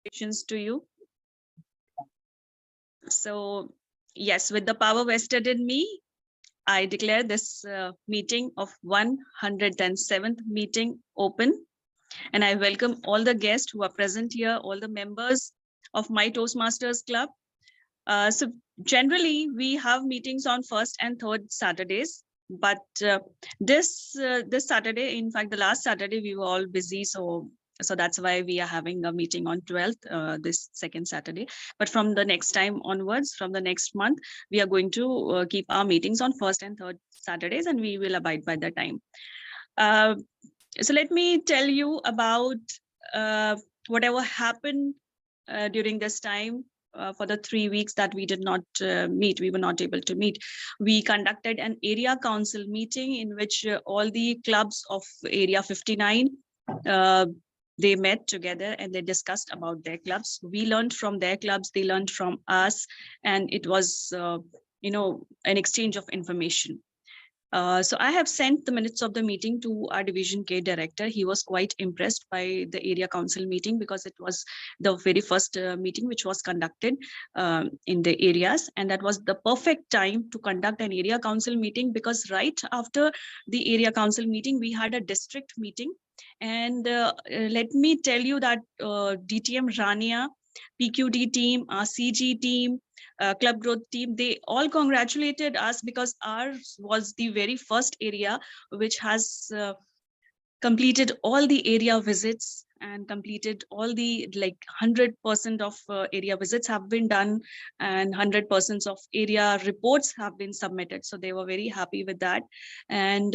Congratulations to you. So, yes, with the power vested in me, I declare this meeting of 107th meeting open. And I welcome all the guests who are present here, all the members of my Toastmasters Club. So generally, we have meetings on first and third Saturdays. But this Saturday, in fact, the last Saturday, we were all busy. So that's why we are having a meeting on 12th, this second Saturday. But from the next time onwards, from the next month, we are going to keep our meetings on first and third Saturdays, and we will abide by the time. So let me tell you about whatever happened during this time. For the 3 weeks that we did not meet, we were not able to meet. We conducted an area council meeting in which all the clubs of area 59, they met together and they discussed about their clubs. We learned from their clubs, they learned from us, and it was an exchange of information. So I have sent the minutes of the meeting to our Division K director. He was quite impressed by the area council meeting because it was the very first meeting which was conducted in the areas. And that was the perfect time to conduct an area council meeting, because right after the area council meeting, we had a district meeting. And let me tell you that DTM Rania, PQD team, our CG team, club growth team, they all congratulated us because ours was the very first area which has completed all the area visits and completed all the 100% of area visits have been done, and 100% of area reports have been submitted. So they were very happy with that. And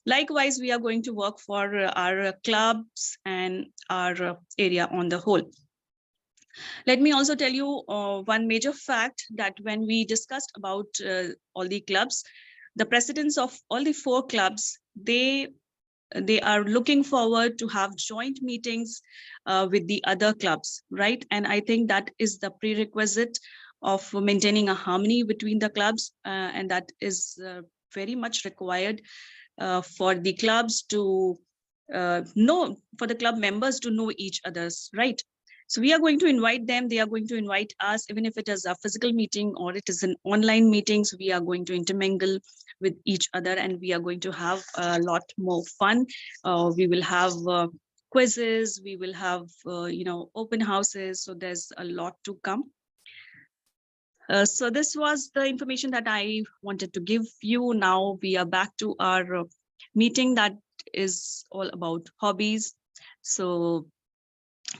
likewise, we are going to work for our clubs and our area on the whole. Let me also tell you one major fact, that when we discussed about all the clubs, the presidents of all the 4 clubs, they are looking forward to have joint meetings with the other clubs, right? And I think that is the prerequisite of maintaining a harmony between the clubs, and that is very much required for the clubs to know, for the club members to know each other's, right? So we are going to invite them, they are going to invite us, even if it is a physical meeting or it is an online meeting. So we are going to intermingle with each other, and we are going to have a lot more fun. We will have quizzes, we will have open houses. So there's a lot to come. So this was the information that I wanted to give you. Now we are back to our meeting that is all about hobbies. So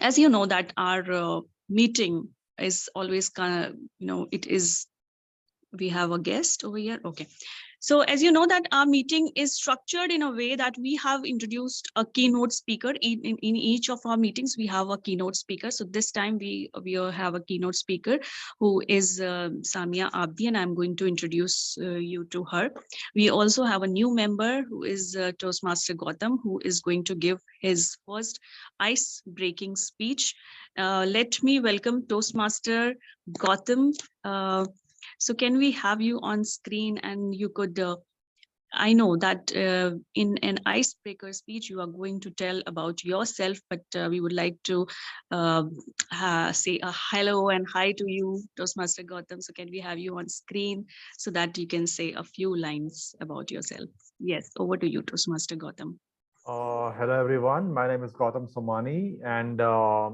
as you know that our meeting is always kind of, it is, we have a guest over here. Okay. So as you know that our meeting is structured in a way that we have introduced a keynote speaker. In each of our meetings, we have a keynote speaker. So this time we have a keynote speaker who is Samia Abidi, and I'm going to introduce you to her. We also have a new member who is Toastmaster Gautam, who is going to give his first ice-breaking speech. Let me welcome Toastmaster Gautam. So can we have you on screen, and you could, I know that in an icebreaker speech, you are going to tell about yourself, but we would like to say a hello and hi to you, Toastmaster Gautam. So can we have you on screen so that you can say a few lines about yourself? Yes, over to you, Toastmaster Gautam. Hello, everyone. My name is Gautam Somani, and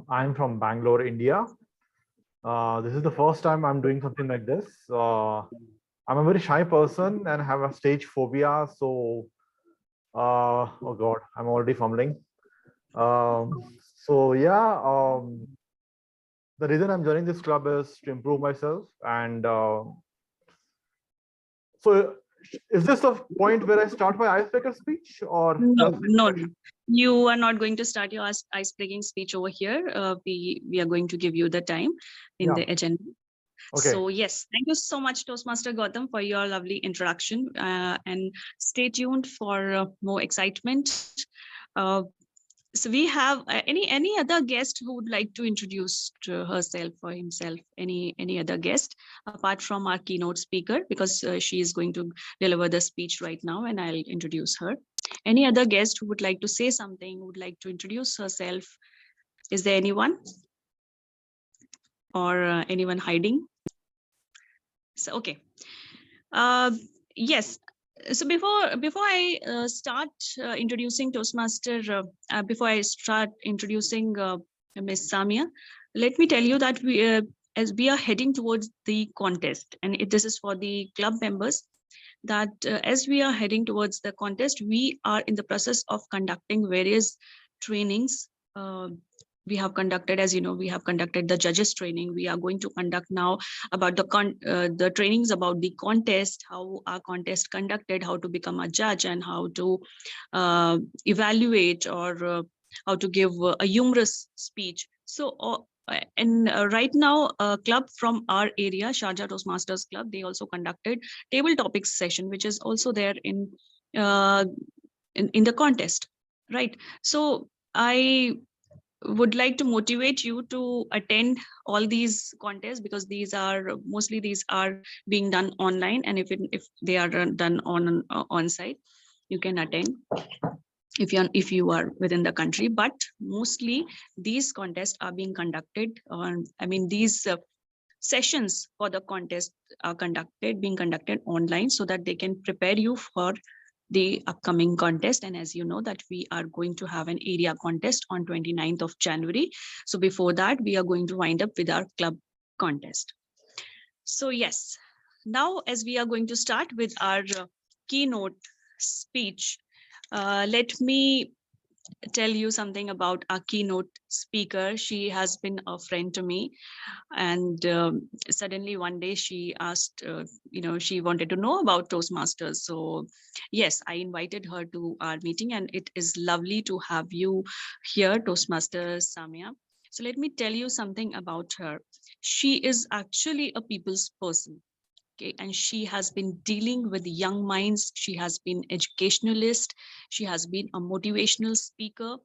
I'm from Bangalore, India. This is the first time I'm doing something like this. I'm a very shy person and have a stage phobia. So, oh God, I'm already fumbling. So yeah, the reason I'm joining this club is to improve myself. And so is this the point where I start my icebreaker speech, or? No, you are not going to start your ice-breaking speech over here. We are going to give you the time in the agenda. Okay. So yes, thank you so much, Toastmaster Gautam, for your lovely introduction, and stay tuned for more excitement. So we have any other guest who would like to introduce to herself or himself? Any other guest apart from our keynote speaker, because she is going to deliver the speech right now, and I'll introduce her. Any other guest who would like to say something, would like to introduce herself? Is there anyone? or anyone hiding? So, okay. Yes. So before I start introducing Toastmaster, before I start introducing Ms. Samia, let me tell you that as we are heading towards the contest, and this is for the club members, that as we are heading towards the contest, we are in the process of conducting various trainings. We have conducted, as you know, we have conducted the judges training. We are going to conduct now about the trainings about the contest, how our contest conducted, how to become a judge, and how to evaluate, or how to give a humorous speech. So and right now, a club from our area, Sharjah Toastmasters Club, they also conducted table topics session, which is also there uh, in the contest, right? So I would like to motivate you to attend all these contests, because these are being done online, and if they are done on site, you can attend if you are within the country. But mostly these contests are being conducted on, I mean, these sessions for the contest are being conducted online, so that they can prepare you for the upcoming contest. And as you know that we are going to have an area contest on 29th of January. So before that, we are going to wind up with our club contest. So yes, now as we are going to start with our keynote speech, let me tell you something about our keynote speaker. She has been a friend to me, and suddenly one day she asked, she wanted to know about Toastmasters. So yes, I invited her to our meeting, and it is lovely to have you here, Toastmasters Samia. So let me tell you something about her. She is actually a people's person. Okay, and she has been dealing with young minds. She has been educationalist. She has been a motivational speaker.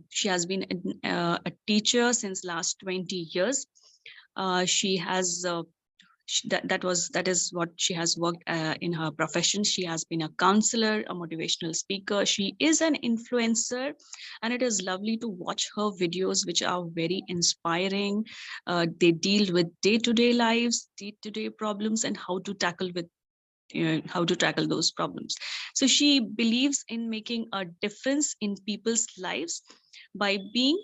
She has been a teacher since last 20 years. She has that is what she has worked in her profession. She has been a counselor, a motivational speaker. She is an influencer, and it is lovely to watch her videos, which are very inspiring. They deal with day-to-day lives, day-to-day problems, and how to tackle those problems. So she believes in making a difference in people's lives by being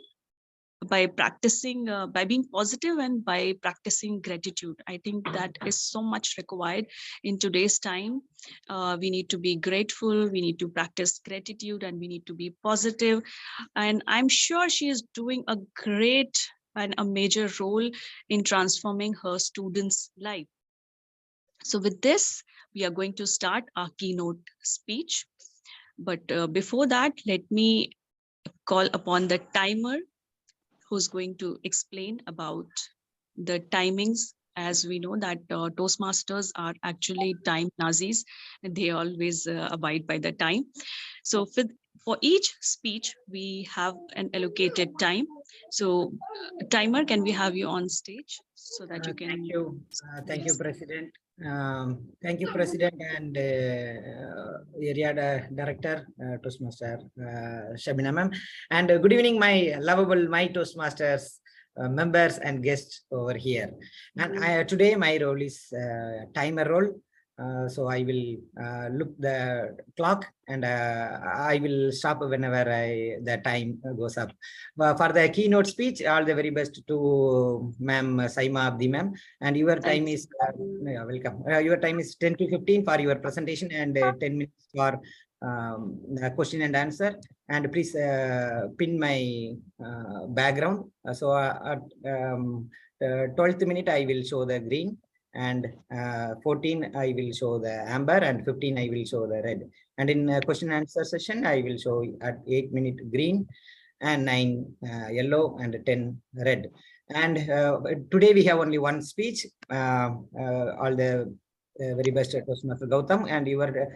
by being positive, and by practicing gratitude. I think that is so much required in today's time. We need to be grateful, we need to practice gratitude, and we need to be positive. And I'm sure she is doing a great and a major role in transforming her students' life. So with this, we are going to start our keynote speech. But before that, let me call upon the timer, who's going to explain about the timings. As we know that Toastmasters are actually time Nazis, and they always abide by the time. So for each speech, we have an allocated time. So timer, can we have you on stage so that you can... Thank you, President. Thank you, President and Area Director, Toastmaster Shabina ma'am. And good evening, my lovable Toastmasters members and guests over here. And today my role is timer role. So I will look the clock, and I will stop whenever the time goes up. For the keynote speech, all the very best to ma'am Saima Abdi ma'am. And your time is welcome. Your time is 10 to 15 for your presentation, and 10 minutes for question and answer. And please pin my background. So at 12th minute I will show the green, and 14 I will show the amber, and 15 I will show the red. And in question and answer session I will show at 8-minute green, and 9 yellow, and 10 red. And today we have only one speech. All the very best Toastmaster Gautam, and your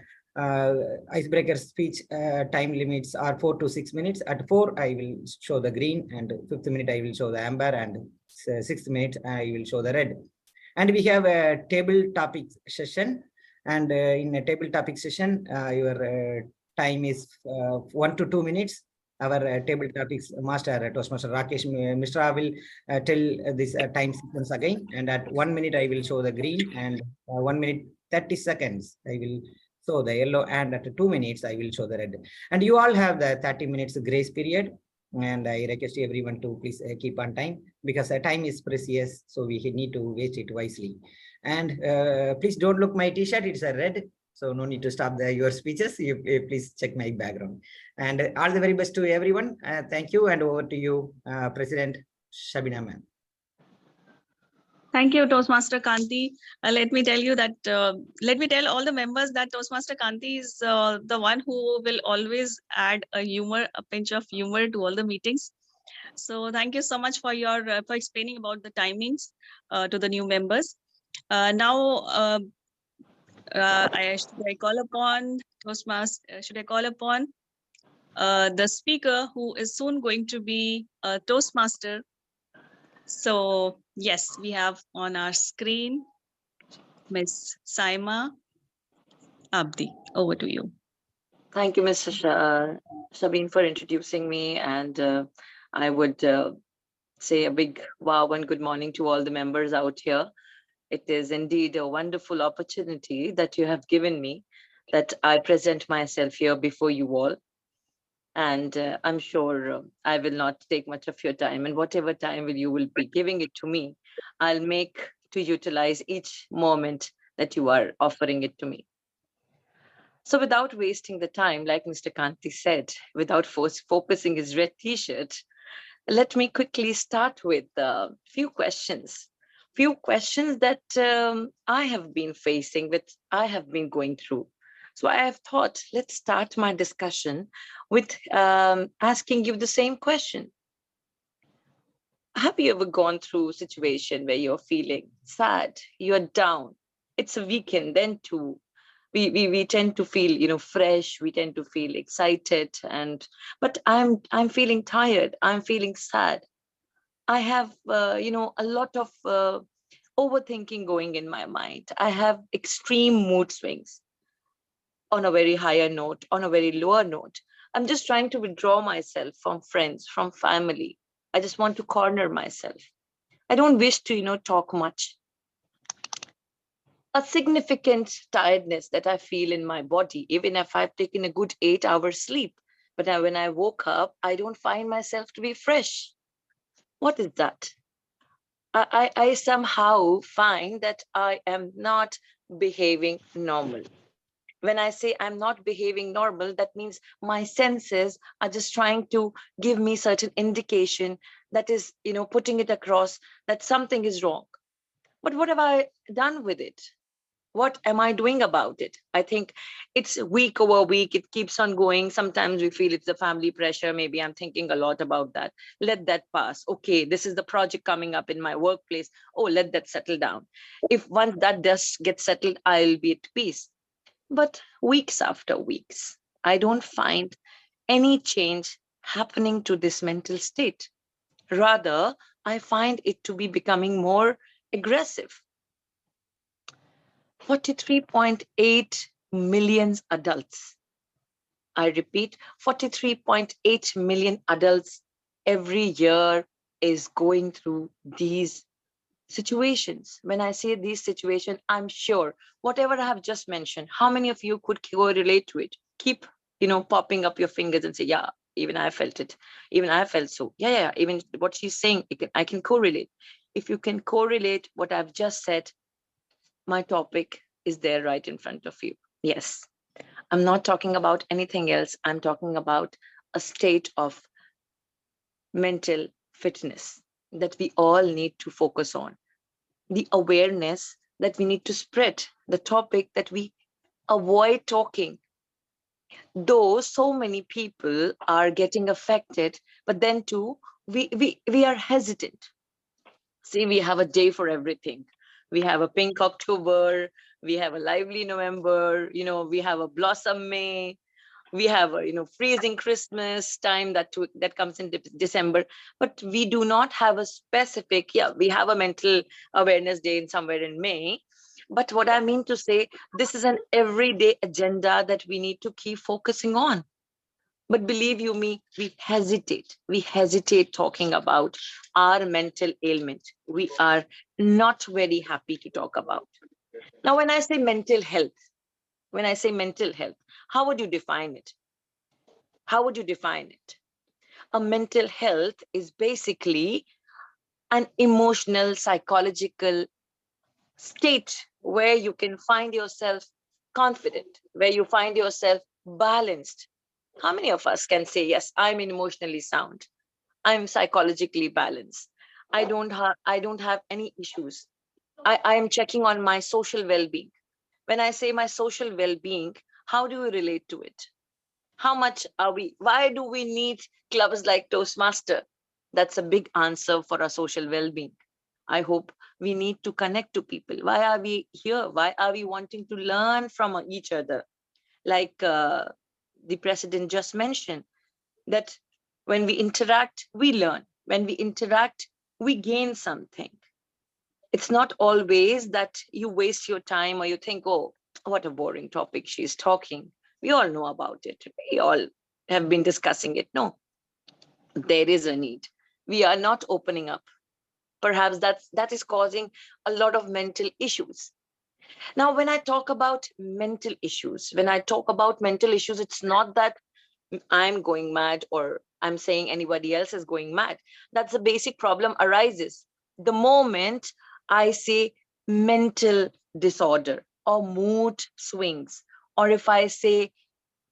icebreaker speech time limits are 4 to 6 minutes. At 4 I will show the green, and 5th minute I will show the amber, and 6th minute I will show the red. And we have a table topic session, and in a table topic session, your time is 1 to 2 minutes. our table topics master, Toastmaster Rakesh Mishra will tell this time sequence again. And at 1 minute, I will show the green, and 1 minute 30 seconds, I will show the yellow, and at 2 minutes, I will show the red. And you all have the 30 minutes grace period. And I request everyone to please keep on time, because time is precious, so we need to waste it wisely. And please don't look my t-shirt, it's a red, so no need to stop your speeches. You please check my background. And all the very best to everyone. Thank you, and over to you, President Shabina ma'am. Thank you, Toastmaster Kanti. Let me tell you that, let me tell all the members that Toastmaster Kanti is the one who will always add a pinch of humor to all the meetings. So thank you so much for your for explaining about the timings to the new members. Now, should I call upon Toastmaster? Should I call upon the speaker who is soon going to be a Toastmaster? So yes, we have on our screen Miss Saima Abdi. Over to you. Thank you, Mr. Sabine, for introducing me. And I would say a big wow and good morning to all the members out here. It is indeed a wonderful opportunity that you have given me, that I present myself here before you all. And I'm sure I will not take much of your time, and whatever time you will be giving it to me, I'll make to utilize each moment that you are offering it to me. So without wasting the time, like Mr. Kanti said, without focusing his red t-shirt, let me quickly start with a few questions that I have been facing, I have been going through. So I have thought, let's start my discussion with asking you the same question. Have you ever gone through a situation where you're feeling sad, you're down, it's a weekend, then too, we tend to feel, fresh, we tend to feel excited, but I'm feeling tired, I'm feeling sad. I have, a lot of overthinking going in my mind. I have extreme mood swings. On a very higher note, on a very lower note. I'm just trying to withdraw myself from friends, from family. I just want to corner myself. I don't wish to, talk much. A significant tiredness that I feel in my body, even if I've taken a good 8 hours sleep. But when I woke up, I don't find myself to be fresh. What is that? I somehow find that I am not behaving normal. When I say I'm not behaving normal, that means my senses are just trying to give me certain indication that is, putting it across that something is wrong. But what have I done with it? What am I doing about it? I think it's week over week. It keeps on going. Sometimes we feel it's the family pressure. Maybe I'm thinking a lot about that. Let that pass. Okay, this is the project coming up in my workplace. Oh, let that settle down. If once that does get settled, I'll be at peace. But weeks after weeks, I don't find any change happening to this mental state. Rather, I find it to be becoming more aggressive. 43.8 million adults. I repeat, 43.8 million adults every year is going through these situations. When I say these situations, I'm sure whatever I have just mentioned, how many of you could correlate to it? Keep, popping up your fingers and say, yeah, even I felt it. Even I felt so. Yeah. Even what she's saying, I can correlate. If you can correlate what I've just said, my topic is there right in front of you. Yes, I'm not talking about anything else. I'm talking about a state of mental fitness that we all need to focus on, the awareness that we need to spread, the topic that we avoid talking. Though so many people are getting affected, but then too, we are hesitant. See, we have a day for everything. We have a pink October, we have a lively November, we have a blossom May, we have a freezing Christmas time that comes in December, but we do not have a specific, we have a mental awareness day in somewhere in May. But what I mean to say, this is an everyday agenda that we need to keep focusing on. But believe you me, we hesitate. We hesitate talking about our mental ailment. We are not very happy to talk about. Now, when I say mental health, how would you define it? How would you define it? A mental health is basically an emotional, psychological state where you can find yourself confident, where you find yourself balanced. How many of us can say, yes, I'm emotionally sound, I'm psychologically balanced, I don't have any issues, I am checking on my social well-being? When I say my social well-being, how do we relate to it? How much are we? Why do we need clubs like Toastmaster? That's a big answer for our social well-being. I hope we need to connect to people. Why are we here? Why are we wanting to learn from each other? Like the president just mentioned, that when we interact, we learn. When we interact, we gain something. It's not always that you waste your time or you think, oh, what a boring topic she's talking. We all know about it. We all have been discussing it. No, there is a need. We are not opening up. Perhaps that is causing a lot of mental issues. Now, when I talk about mental issues, it's not that I'm going mad or I'm saying anybody else is going mad. That's the basic problem arises the moment I say mental disorder or mood swings, or if I say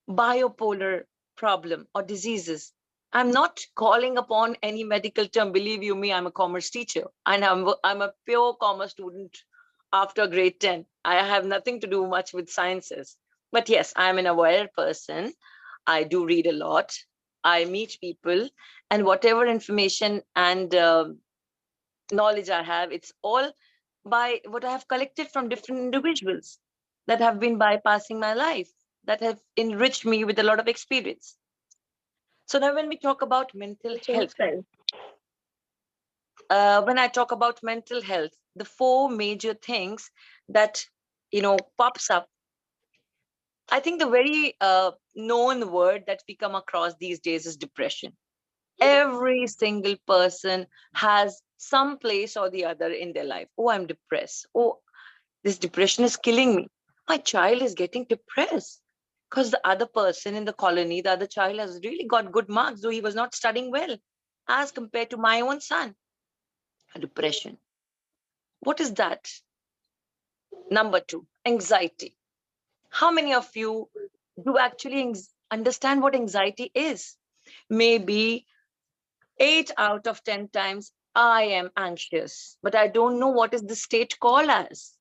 bipolar problem or diseases. I'm not calling upon any medical term. Believe you me, I'm a commerce teacher and I'm a pure commerce student after grade 10. I have nothing to do much with sciences. But yes, I'm an aware person. I do read a lot. I meet people, and whatever information and knowledge I have, it's all by what I have collected from different individuals that have been bypassing my life, that have enriched me with a lot of experience. So now when we talk about mental health, the four major things that, pops up, I think the very known word that we come across these days is depression. Every single person has some place or the other in their life. Oh, I'm depressed. Oh, this depression is killing me. My child is getting depressed because the other person in the colony, the other child has really got good marks, though he was not studying well as compared to my own son. Depression. What is that? Number two, anxiety. How many of you do actually understand what anxiety is? Maybe 8 out of 10 times I am anxious, but I don't know what is the state called as.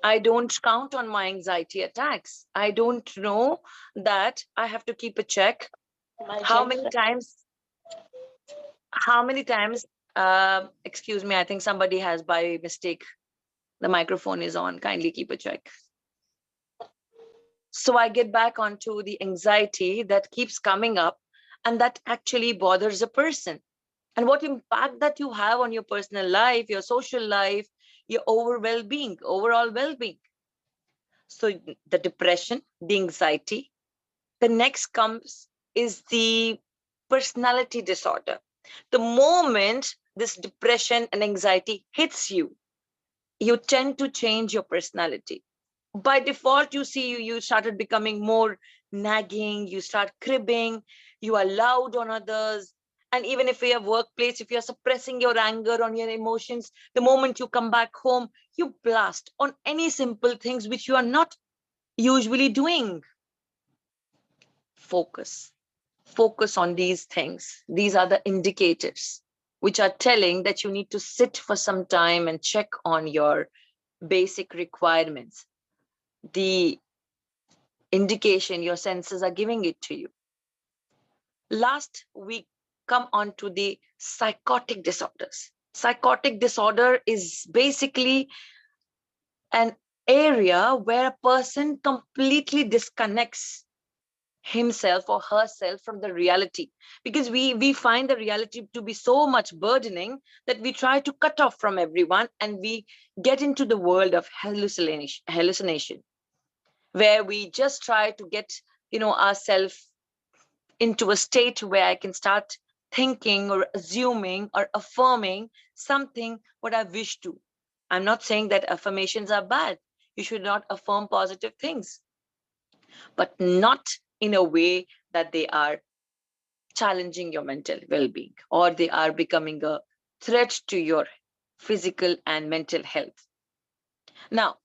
I don't count on my anxiety attacks. I don't know that I have to keep a check. How many times, excuse me, I think somebody has by mistake, the microphone is on, kindly keep a check. So I get back onto the anxiety that keeps coming up and that actually bothers a person. And what impact that you have on your personal life, your social life, your overall well-being. So the depression, the anxiety. The next comes is the personality disorder. The moment this depression and anxiety hits you, you tend to change your personality. By default, you started becoming more nagging, you start cribbing, you are loud on others. And even if you have workplace, if you're suppressing your anger on your emotions, the moment you come back home, you blast on any simple things which you are not usually doing. Focus on these things. These are the indicators which are telling that you need to sit for some time and check on your basic requirements. The indication your senses are giving it to you. Last, we come on to the psychotic disorders. Psychotic disorder is basically an area where a person completely disconnects himself or herself from the reality, because we find the reality to be so much burdening that we try to cut off from everyone and we get into the world of hallucination, where we just try to get ourselves into a state where I can start thinking or assuming or affirming something what I wish to. I'm not saying that affirmations are bad. You should not affirm positive things, but not in a way that they are challenging your mental well-being or they are becoming a threat to your physical and mental health. Now,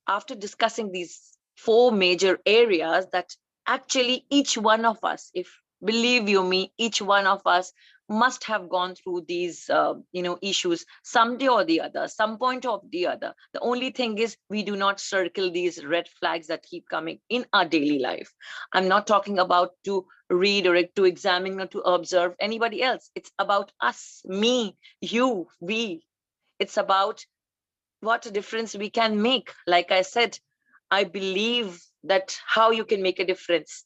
after discussing these 4 major areas that actually each one of us, if believe you me, each one of us must have gone through these issues someday or the other, some point or the other. The only thing is we do not circle these red flags that keep coming in our daily life. I'm not talking about to read or to examine or to observe anybody else. It's about us, me, you, we. It's about what a difference we can make. Like I said, I believe that how you can make a difference.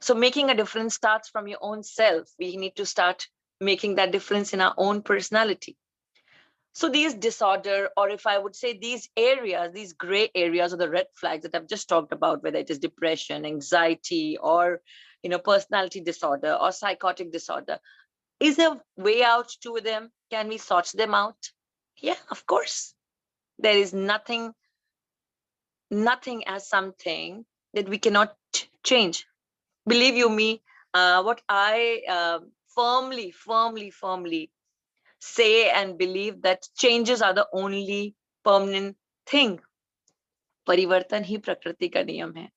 So making a difference starts from your own self. We need to start making that difference in our own personality. So these disorder, or if I would say these areas, these gray areas or the red flags that I've just talked about, whether it is depression, anxiety, or personality disorder or psychotic disorder, is there a way out to them? Can we sort them out? Yeah, of course. There is nothing as something that we cannot change. Believe you me, what I firmly say and believe that changes are the only permanent thing. Parivartan hi prakriti ka niyam hai.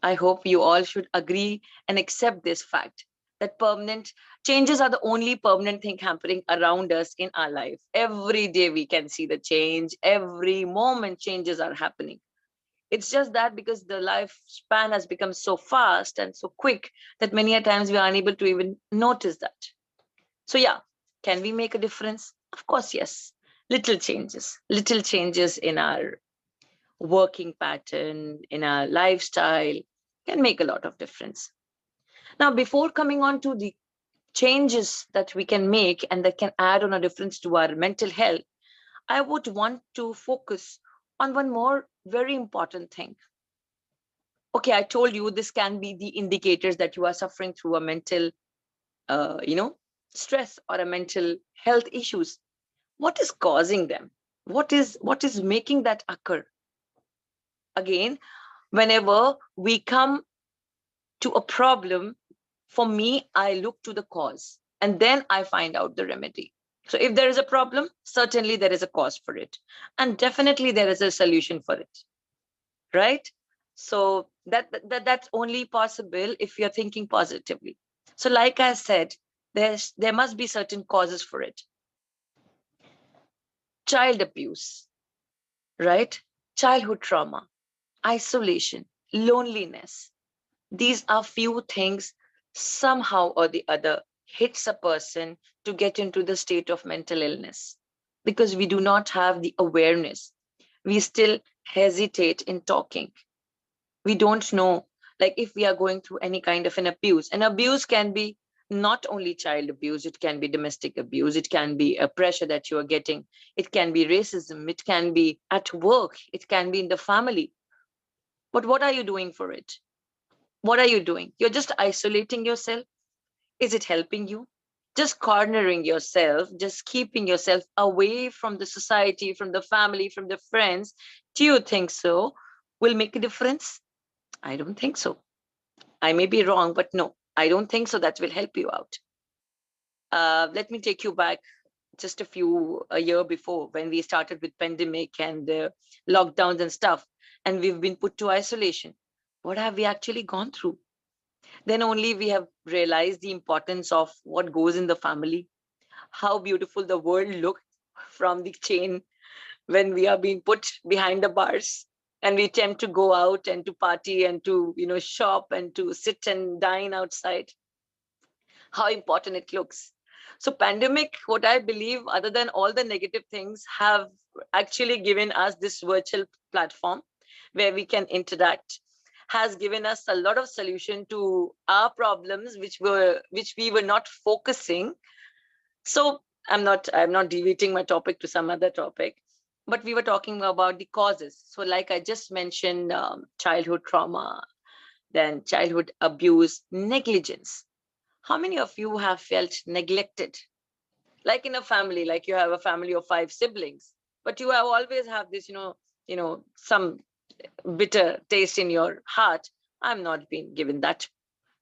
I hope you all should agree and accept this fact that permanent changes are the only permanent thing happening around us in our life. Every day we can see the change. Every moment changes are happening. It's just that because the lifespan has become so fast and so quick that many a times we are unable to even notice that. So yeah, can we make a difference? Of course, yes. Little changes in our working pattern, in our lifestyle can make a lot of difference. Now, before coming on to the changes that we can make and that can add on a difference to our mental health, I would want to focus on one more very important thing. Okay, I told you this can be the indicators that you are suffering through a mental, stress or a mental health issues. What is causing them? What is making that occur? Again, whenever we come to a problem, for me, I look to the cause and then I find out the remedy. So if there is a problem, certainly there is a cause for it. And definitely there is a solution for it, right? So that's only possible if you're thinking positively. So like I said, there must be certain causes for it. Child abuse, right? Childhood trauma, isolation, loneliness. These are few things somehow or the other hits a person to get into the state of mental illness because we do not have the awareness. We still hesitate in talking. We don't know, like if we are going through any kind of an abuse can be not only child abuse, it can be domestic abuse, it can be a pressure that you are getting, it can be racism, it can be at work, it can be in the family. But what are you doing for it? What are you doing? You're just isolating yourself. Is it helping you? Just cornering yourself, just keeping yourself away from the society, from the family, from the friends. Do you think so will make a difference? I don't think so. I may be wrong, but no, I don't think so that will help you out. Let me take you back just a year before when we started with pandemic and the lockdowns and stuff, and we've been put to isolation. What have we actually gone through? Then only we have realized the importance of what goes in the family, how beautiful the world looks from the chain when we are being put behind the bars and we attempt to go out and to party and to shop and to sit and dine outside. How important it looks. So pandemic, what I believe, other than all the negative things, have actually given us this virtual platform where we can interact, has given us a lot of solution to our problems which we were not focusing. So I'm not deviating my topic to some other topic, but we were talking about the causes. So like I just mentioned, childhood trauma, then childhood abuse, negligence. How many of you have felt neglected? Like in a family, like you have a family of 5 siblings, but you have always have this, some bitter taste in your heart. I'm not being given that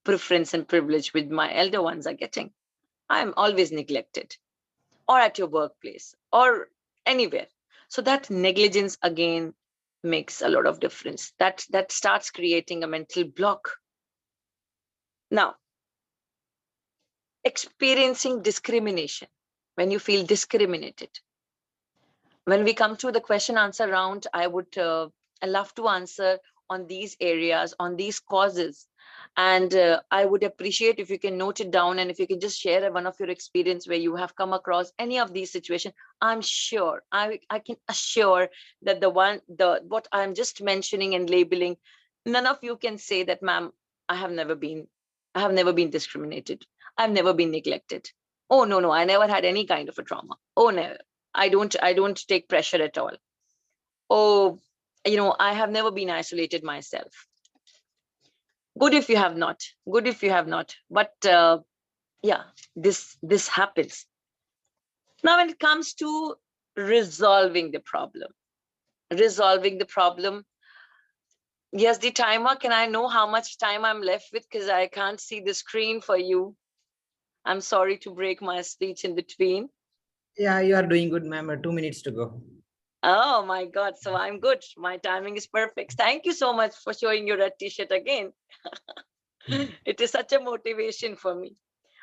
preference and privilege with my elder ones are getting. I'm always neglected, or at your workplace, or anywhere. So that negligence again makes a lot of difference. That starts creating a mental block. Now, experiencing discrimination, when you feel discriminated. When we come to the question answer round, I would love to answer on these areas, on these causes. And I would appreciate if you can note it down, and if you can just share one of your experience where you have come across any of these situations. I'm sure, I can assure that what I'm just mentioning and labeling, none of you can say that, ma'am, I have never been discriminated. I've never been neglected. Oh, no, I never had any kind of a trauma. Oh, no, I don't take pressure at all. Oh, I have never been isolated myself. Good if you have not. But yeah, this happens. Now, when it comes to resolving the problem, yes, the timer, can I know how much time I'm left with? Because I can't see the screen for you. I'm sorry to break my speech in between. Yeah, you are doing good, ma'am. 2 minutes to go. Oh my God, so I'm good. My timing is perfect. Thank you so much for showing your red t-shirt again. It is such a motivation for me.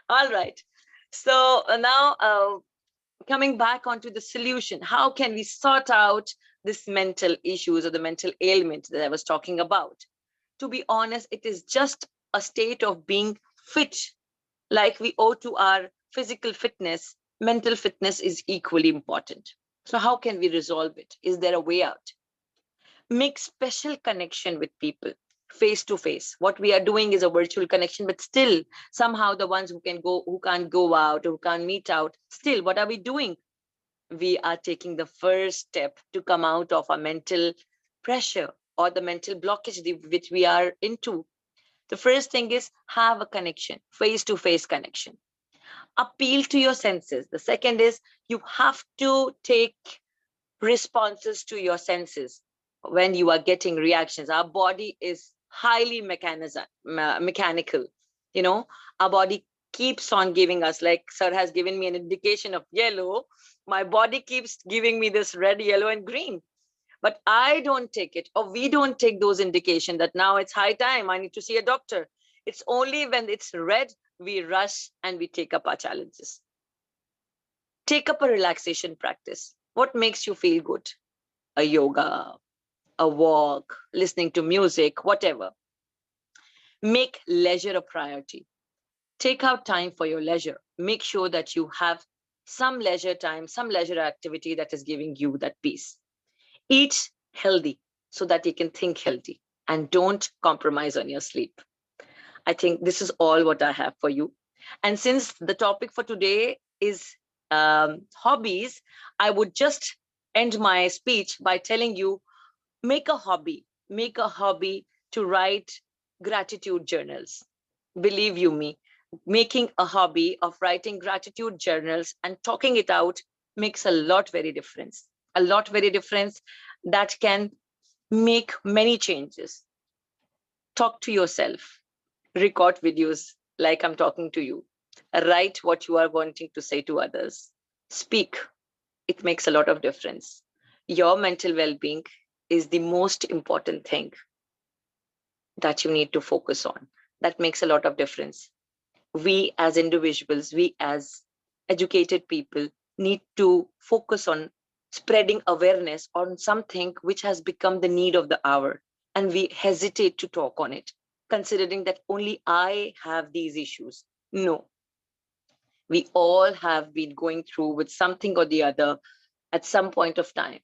All right. So now coming back onto the solution, how can we sort out this mental issues or the mental ailment that I was talking about? To be honest, it is just a state of being fit. Like we owe to our physical fitness, mental fitness is equally important. So how can we resolve it? Is there a way out? Make special connection with people face to face. What we are doing is a virtual connection, but still somehow the ones who can't go out, who can't meet out, still what are we doing? We are taking the first step to come out of a mental pressure or the mental blockage which we are into. The first thing is have a connection, face to face connection. Appeal to your senses. The second is you have to take responses to your senses when you are getting reactions. Our body is highly mechanical. Our body keeps on giving us, like sir has given me an indication of yellow. My body keeps giving me this red, yellow, and green. But I don't take it, or we don't take those indications that now it's high time, I need to see a doctor. It's only when it's red, we rush and we take up our challenges. Take up a relaxation practice. What makes you feel good? A yoga, a walk, listening to music, whatever. Make leisure a priority. Take out time for your leisure. Make sure that you have some leisure time, some leisure activity that is giving you that peace. Eat healthy so that you can think healthy, and don't compromise on your sleep. I think this is all what I have for you. And since the topic for today is hobbies, I would just end my speech by telling you, make a hobby to write gratitude journals. Believe you me, making a hobby of writing gratitude journals and talking it out makes a lot very difference that can make many changes. Talk to yourself, record videos like I'm talking to you, write what you are wanting to say to others, speak. It makes a lot of difference. Your mental well-being is the most important thing that you need to focus on. That makes a lot of difference. We as individuals, we as educated people need to focus on spreading awareness on something which has become the need of the hour, and we hesitate to talk on it, considering that only I have these issues. No, we all have been going through with something or the other at some point of time,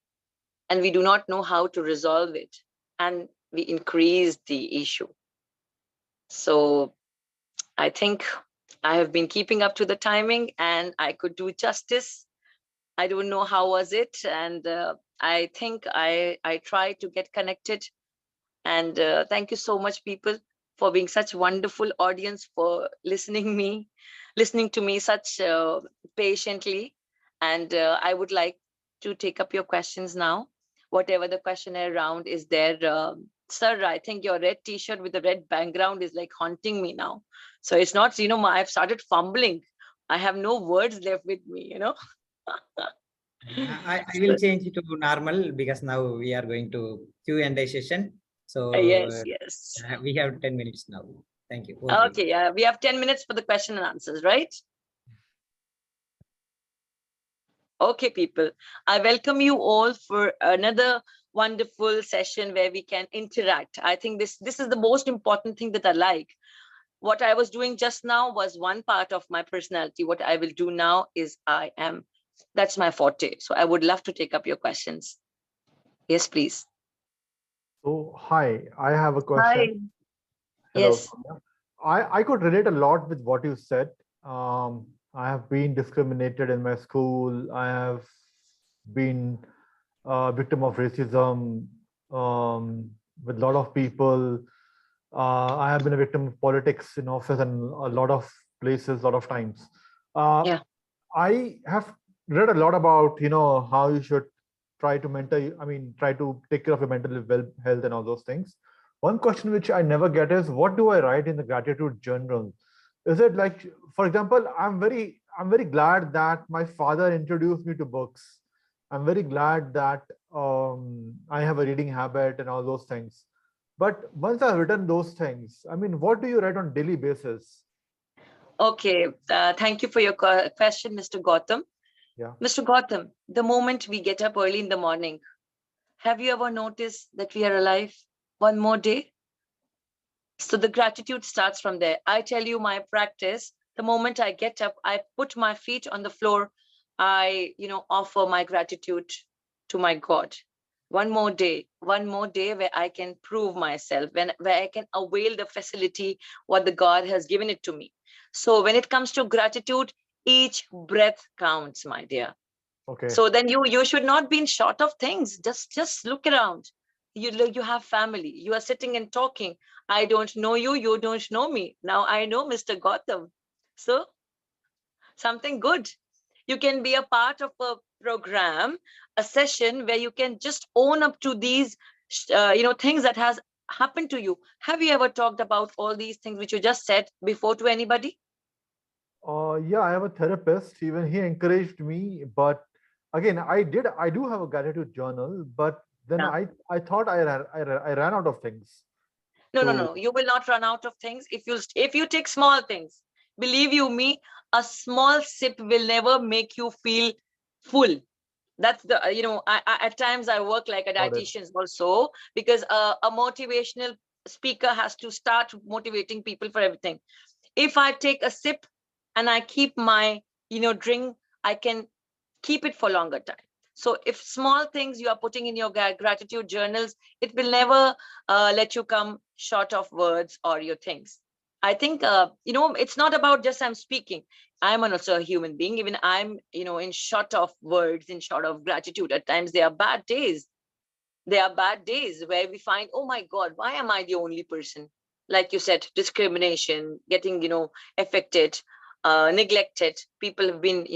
and we do not know how to resolve it, and we increase the issue. So I think I have been keeping up to the timing and I could do justice. I don't know how was it, and I think I tried to get connected. And thank you so much, people, for being such wonderful audience, for listening to me such patiently. And I would like to take up your questions now. Whatever the questionnaire round is there. Sir, I think your red t-shirt with the red background is like haunting me now. So it's not, I've started fumbling. I have no words left with me, I will change it to normal because now we are going to Q&A session. So Yes. we have 10 minutes now. Thank you. Okay, yeah, we have 10 minutes for the question and answers, right? Okay, people, I welcome you all for another wonderful session where we can interact. I think this is the most important thing that I like. What I was doing just now was one part of my personality. What I will do now is that's my forte. So I would love to take up your questions. Yes, please. So, hi, I have a question. Hi. Hello. Yes. I could relate a lot with what you said. I have been discriminated in my school. I have been a victim of racism with a lot of people. I have been a victim of politics in office and a lot of places, a lot of times. Yeah. I have read a lot about, how you should try to take care of your mental health and all those things. One question which I never get is, what do I write in the gratitude journal? Is it like, for example, I'm very glad that my father introduced me to books. I'm very glad that I have a reading habit and all those things. But once I've written those things, what do you write on daily basis? Okay. Thank you for your question, Mr. Gautam. Yeah. Mr. Gautam, the moment we get up early in the morning, have you ever noticed that we are alive one more day? So the gratitude starts from there. I tell you my practice, the moment I get up, I put my feet on the floor. I, offer my gratitude to my God. One more day where I can prove myself, where I can avail the facility, what the God has given it to me. So when it comes to gratitude, each breath counts, my dear. Okay. So then you should not be in short of things. Just look around. You have family. You are sitting and talking. I don't know you. You don't know me. Now I know Mr. Gautam. So something good. You can be a part of a program, a session where you can just own up to these, things that has happened to you. Have you ever talked about all these things which you just said before to anybody? Yeah, I have a therapist. Even he encouraged me, but again, I do have a gratitude journal, but then Yeah. I thought I ran out of things. No. You will not run out of things if you take small things. Believe you me, a small sip will never make you feel full. That's the I at times I work like a Got it. dietitian also, because a motivational speaker has to start motivating people for everything. If I take a sip and I keep my drink, I can keep it for longer time. So if small things you are putting in your gratitude journals, it will never let you come short of words or your things. I think, it's not about just I'm speaking. I'm also a human being. Even I'm, in short of words, in short of gratitude. At times there are bad days. There are bad days where we find, oh my God, why am I the only person? Like you said, discrimination, getting, affected, neglected. People have been,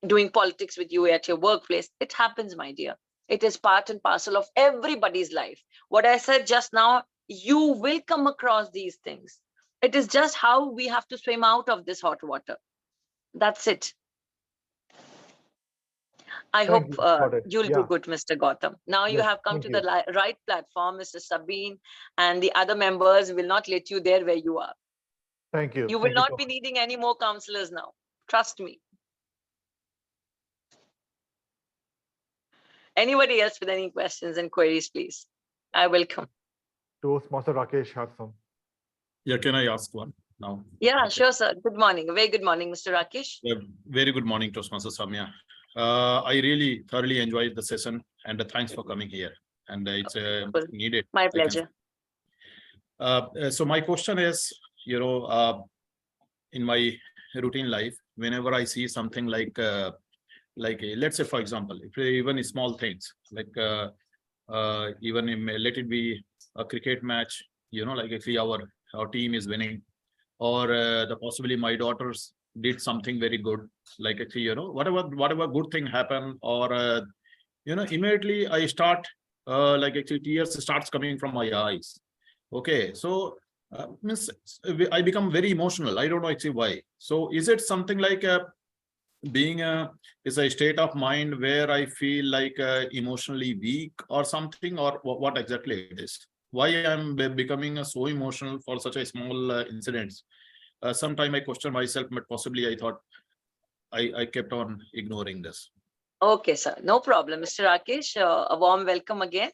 doing politics with you at your workplace. It happens, my dear. It is part and parcel of everybody's life. What I said just now, you will come across these things. It is just how we have to swim out of this hot water. That's it. I hope you'll do good, Mr. Gautam. Now you have come to the right platform, Mr. Sabine, and the other members will not let you there where you are. Thank you. You will not be needing any more counselors now. Trust me. Anybody else with any questions and queries, please? I welcome. Toastmaster Rakesh has some. Yeah, can I ask one now? Yeah, okay. Sure, sir. Good morning. A very good morning, Mr. Rakesh. Very good morning, Toastmaster Samia. I really thoroughly enjoyed the session, and thanks for coming here. And it's needed. My pleasure. So my question is, in my routine life, whenever I see something like let's say, for example, if even small things like even let it be a cricket match like actually our team is winning, or the possibly my daughters did something very good, like actually, whatever good thing happen, or immediately I start like actually tears starts coming from my eyes. Okay, so means I become very emotional. I don't know actually why. So is it something like being is a state of mind where I feel like emotionally weak or something, or what exactly it is? Why I'm becoming so emotional for such a small incidents? Sometime I question myself, but possibly I thought I kept on ignoring this. Okay, sir. No problem. Mr. Rakesh, a warm welcome again.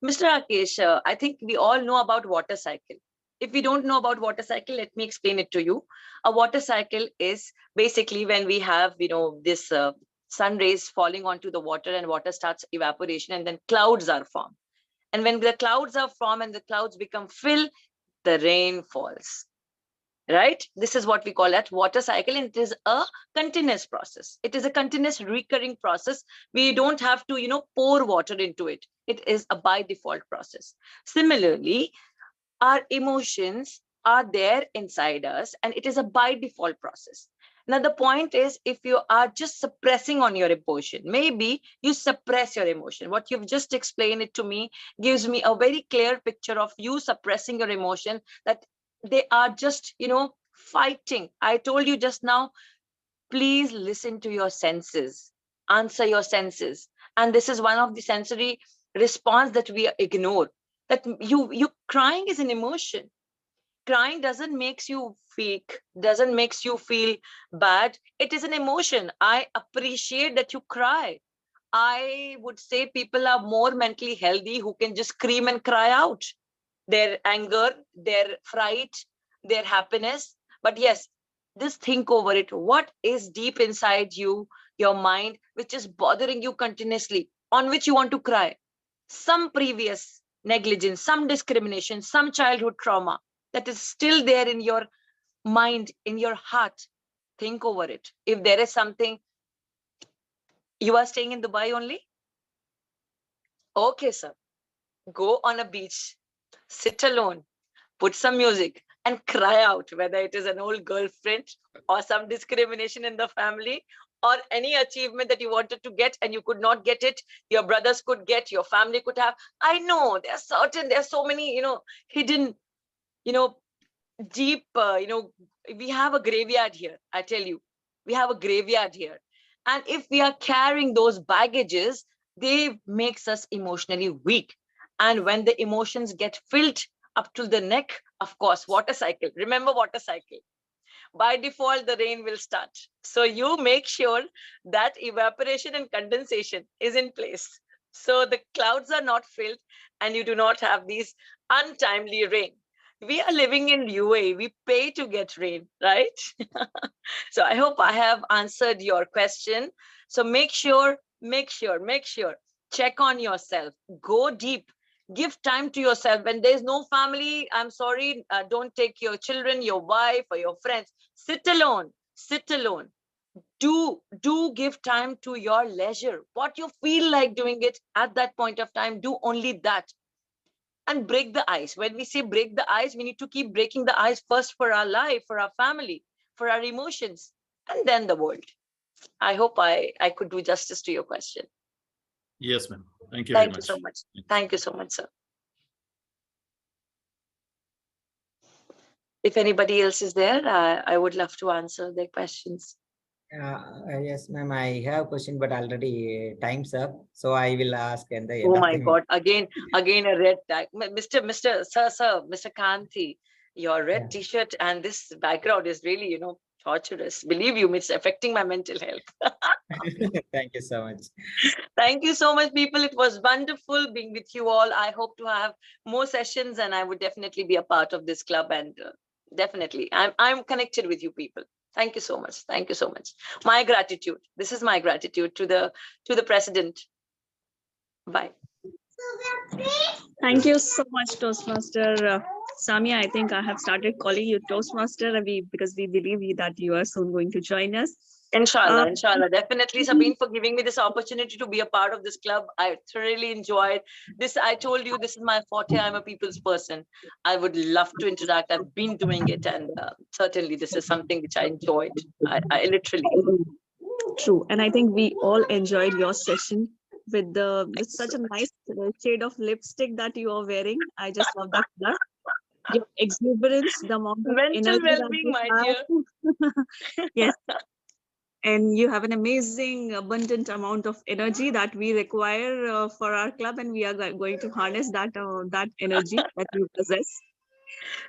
Mr. Rakesh, I think we all know about water cycle. If we don't know about water cycle, let me explain it to you. A water cycle is basically when we have, this sun rays falling onto the water, and water starts evaporation, and then clouds are formed. And when the clouds are formed and the clouds become fill, the rain falls. Right? This is what we call that water cycle, and it is a continuous process. It is a continuous recurring process. We don't have to, pour water into it. It is a by default process. Similarly, our emotions are there inside us, and it is a by default process. Now, the point is, if you are just suppressing on your emotion, maybe you suppress your emotion. What you've just explained it to me gives me a very clear picture of you suppressing your emotion, that they are just, fighting. I told you just now, please listen to your senses, answer your senses. And this is one of the sensory response that we ignore, that you crying is an emotion. Crying doesn't makes you fake, doesn't makes you feel bad. It is an emotion. I appreciate that you cry. I would say people are more mentally healthy who can just scream and cry out their anger, their fright, their happiness. But yes, just think over it. What is deep inside you, your mind, which is bothering you continuously, on which you want to cry? Some previous negligence, some discrimination, some childhood trauma that is still there in your mind, in your heart. Think over it. If there is something, you are staying in Dubai only? Okay, sir. Go on a beach, sit alone, put some music and cry out, whether it is an old girlfriend or some discrimination in the family, or any achievement that you wanted to get and you could not get it, your brothers could get, your family could have. I know there's so many, hidden, deep, we have a graveyard here. I tell you, we have a graveyard here. And if we are carrying those baggages, they makes us emotionally weak. And when the emotions get filled up to the neck, of course, water cycle. Remember water cycle. By default, the rain will start. So you make sure that evaporation and condensation is in place. So the clouds are not filled and you do not have these untimely rain. We are living in UAE. We pay to get rain, right? So I hope I have answered your question. So make sure, check on yourself, go deep, give time to yourself. When there's no family, I'm sorry, don't take your children, your wife, or your friends. Sit alone. Do give time to your leisure. What you feel like doing it at that point of time, do only that. And break the ice. When we say break the ice, we need to keep breaking the ice first for our life, for our family, for our emotions, and then the world. I hope I could do justice to your question. Yes, ma'am. Thank you very Thank you much. so much. Thank you so much, sir. If anybody else is there, I would love to answer their questions. Yes, ma'am, I have a question, but already time's up. So I will ask in the end. Oh my God, again a red tag. Mr. Kanti, your red t-shirt and this background is really, torturous. Believe you, it's affecting my mental health. Thank you so much. Thank you so much, people. It was wonderful being with you all. I hope to have more sessions and I would definitely be a part of this club, and definitely I'm connected with you people. Thank you so much. Thank you so much. My gratitude. This is my gratitude to the president. Bye. Thank you so much, Toastmaster Samia. I think I have started calling you Toastmaster because we believe that you are soon going to join us. Inshallah, inshallah. Definitely, Sabine, for giving me this opportunity to be a part of this club. I thoroughly enjoyed this. I told you this is my forte. I'm a people's person. I would love to interact. I've been doing it, and certainly this is something which I enjoyed. I literally. True. And I think we all enjoyed your session with such a nice shade of lipstick that you are wearing. I just love that color. Your exuberance, the amount of Mental energy that well-being, you my have. Yes. And you have an amazing, abundant amount of energy that we require for our club, and we are going to harness that energy that you possess.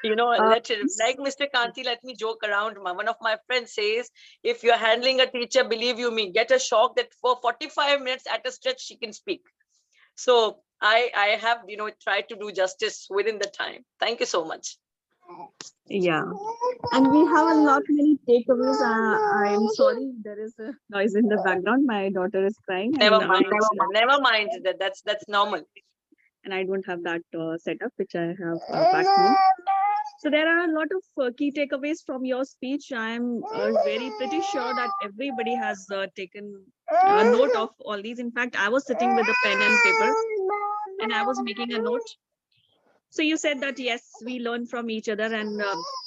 You know, Uh, like Mr. Kanti, let me joke around. One of my friends says, if you're handling a teacher, believe you me, get a shock that for 45 minutes at a stretch, she can speak. So I have, tried to do justice within the time. Thank you so much. Yeah, and we have a lot many takeaways. I'm sorry, there is a noise in the background. My daughter is crying, Never and mind. Never mind. That's normal. and I don't have that setup which I have back home. So there are a lot of key takeaways from your speech. I'm very pretty sure that everybody has taken a note of all these. In fact, I was sitting with a pen and paper, and I was making a note. So you said that, yes, we learn from each other, and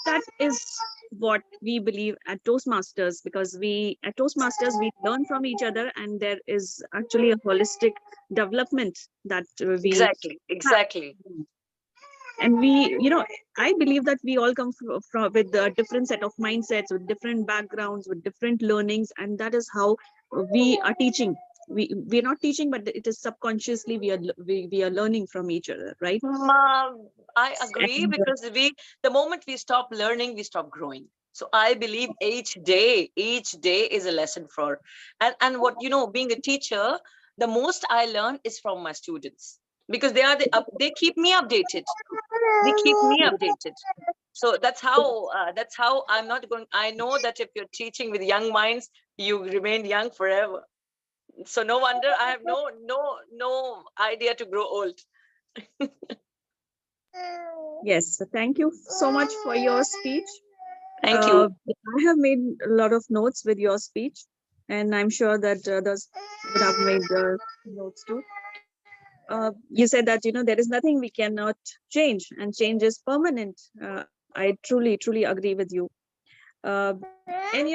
that is what we believe at Toastmasters, because at Toastmasters, we learn from each other, and there is actually a holistic development that we Exactly. And I believe that we all come from with a different set of mindsets, with different backgrounds, with different learnings, and that is how we are teaching. We're not teaching, but it is subconsciously we are learning from each other, right? I agree, And, because the moment we stop learning, we stop growing. So I believe each day is a lesson for, and what, being a teacher, the most I learn is from my students, because they keep me updated. They keep me updated. So that's how I'm not going. I know that if you're teaching with young minds, you remain young forever. So no wonder I have no idea to grow old. yes, so thank you so much for your speech. Thank you. I have made a lot of notes with your speech, and I'm sure that others would have made notes too. You said that there is nothing we cannot change, and change is permanent. I truly agree with you. Uh, and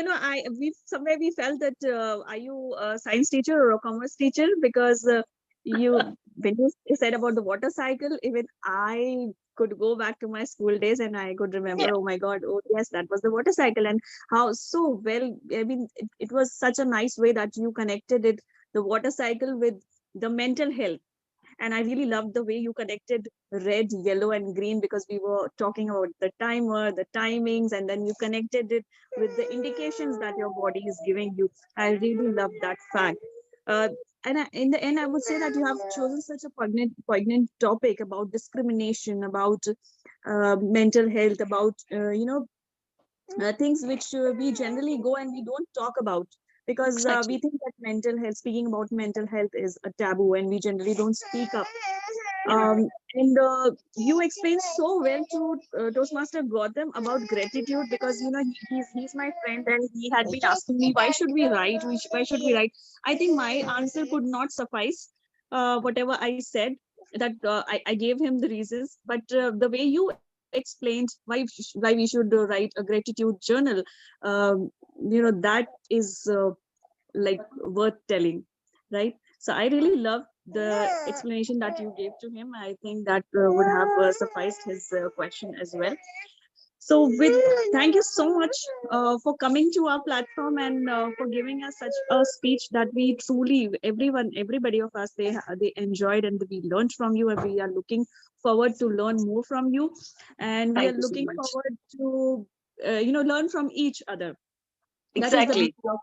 we felt that are you a science teacher or a commerce teacher? Because when you said about the water cycle, even I could go back to my school days and I could remember, Yeah. oh my God, oh yes, that was the water cycle, and how so well. I mean, it was such a nice way that you connected the water cycle with the mental health. And I really loved the way you connected red, yellow, and green, because we were talking about the timer, the timings, and then you connected it with the indications that your body is giving you. I really love that fact. In the end, I would say that you have chosen such a poignant topic about discrimination, about mental health, about things which we generally go and we don't talk about, because Exactly. we think that speaking about mental health is a taboo, and we generally don't speak up. And you explained so well to Toastmaster Gautam about gratitude, because he's my friend, and he had been asking me, why should we write? Why should we write? I think my answer could not suffice. Whatever I said, that I gave him the reasons, but the way you explained why we should write a gratitude journal, that is like worth telling, right? So I really love the explanation that you gave to him. I think that would have sufficed his question as well. So thank you so much for coming to our platform, and for giving us such a speech that we truly, everybody of us, they enjoyed, and we learned from you, and we are looking forward to learn more from you, and we are Thank you so looking much. forward to learn from each other. That is the Exactly. beauty of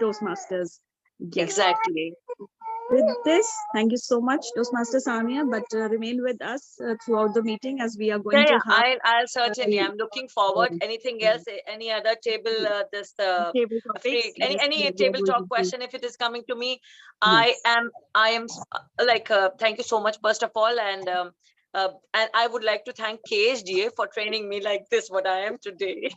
Toastmasters. Yes. Exactly. With this, thank you so much, Toastmaster Samia, but remain with us throughout the meeting, as we are going to have I'll certainly. I'm looking forward. Anything else? Any other table? This table free. topics. Yes, Any we are table going to talk do. question if it is coming to me. Yes. I am. Like. Thank you so much, first of all, and And I would like to thank KHDA for training me like this, what I am today.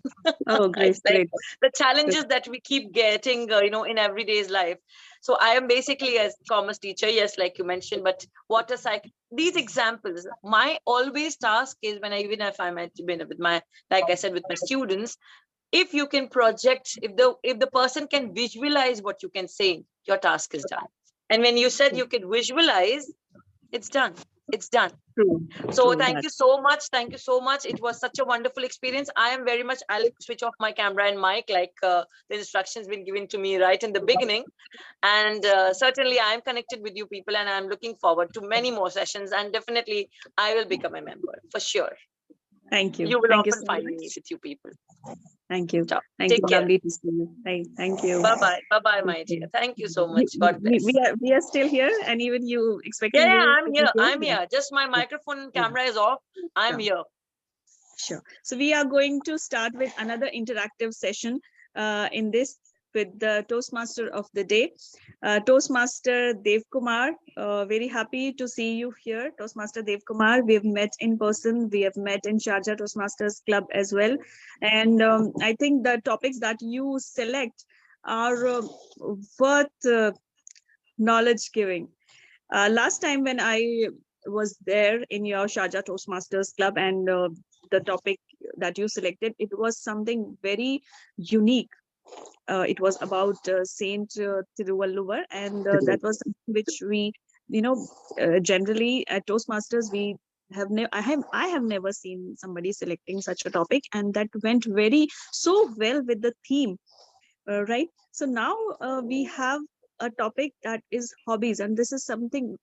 Oh, great, It's like great. the challenges that we keep getting, in everyday's life. So I am basically a commerce teacher, yes, like you mentioned, but water cycle, these examples, my always task is even if I'm with my, like I said, with my students, if you can project, if the person can visualize what you can say, your task is done. And when you said you can visualize, it's done. It's done. True, So true thank that. you so much. Thank you so much. It was such a wonderful experience. I am very much, I'll switch off my camera and mic, like the instructions been given to me right in the beginning. And certainly I'm connected with you people, and I'm looking forward to many more sessions, and definitely I will become a member for sure. Thank you. You will Thank you often so find much. me with you people. Thank you. Ciao. Thank Take you. care. Lovely to see you. Thank you. Bye-bye. Bye-bye, my Take care. dear. Thank you so much. God bless. We are still here, and even you Yeah, expecting yeah, you I'm to be here. here. I'm here. Just my microphone and Yeah. camera is off. I'm Sure. here. Sure. So we are going to start with another interactive session in this with the Toastmaster of the day, Toastmaster Devkumar. Very happy to see you here, Toastmaster Devkumar. We've met in person. We have met in Sharjah Toastmasters Club as well. And I think the topics that you select are worth knowledge giving. Last time when I was there in your Sharjah Toastmasters Club, and the topic that you selected, it was something very unique. It was about Saint Thiruvalluvar, and that was something which we, generally at Toastmasters we have never. I have never seen somebody selecting such a topic, and that went very so well with the theme, right? So now we have a topic that is hobbies, and this is something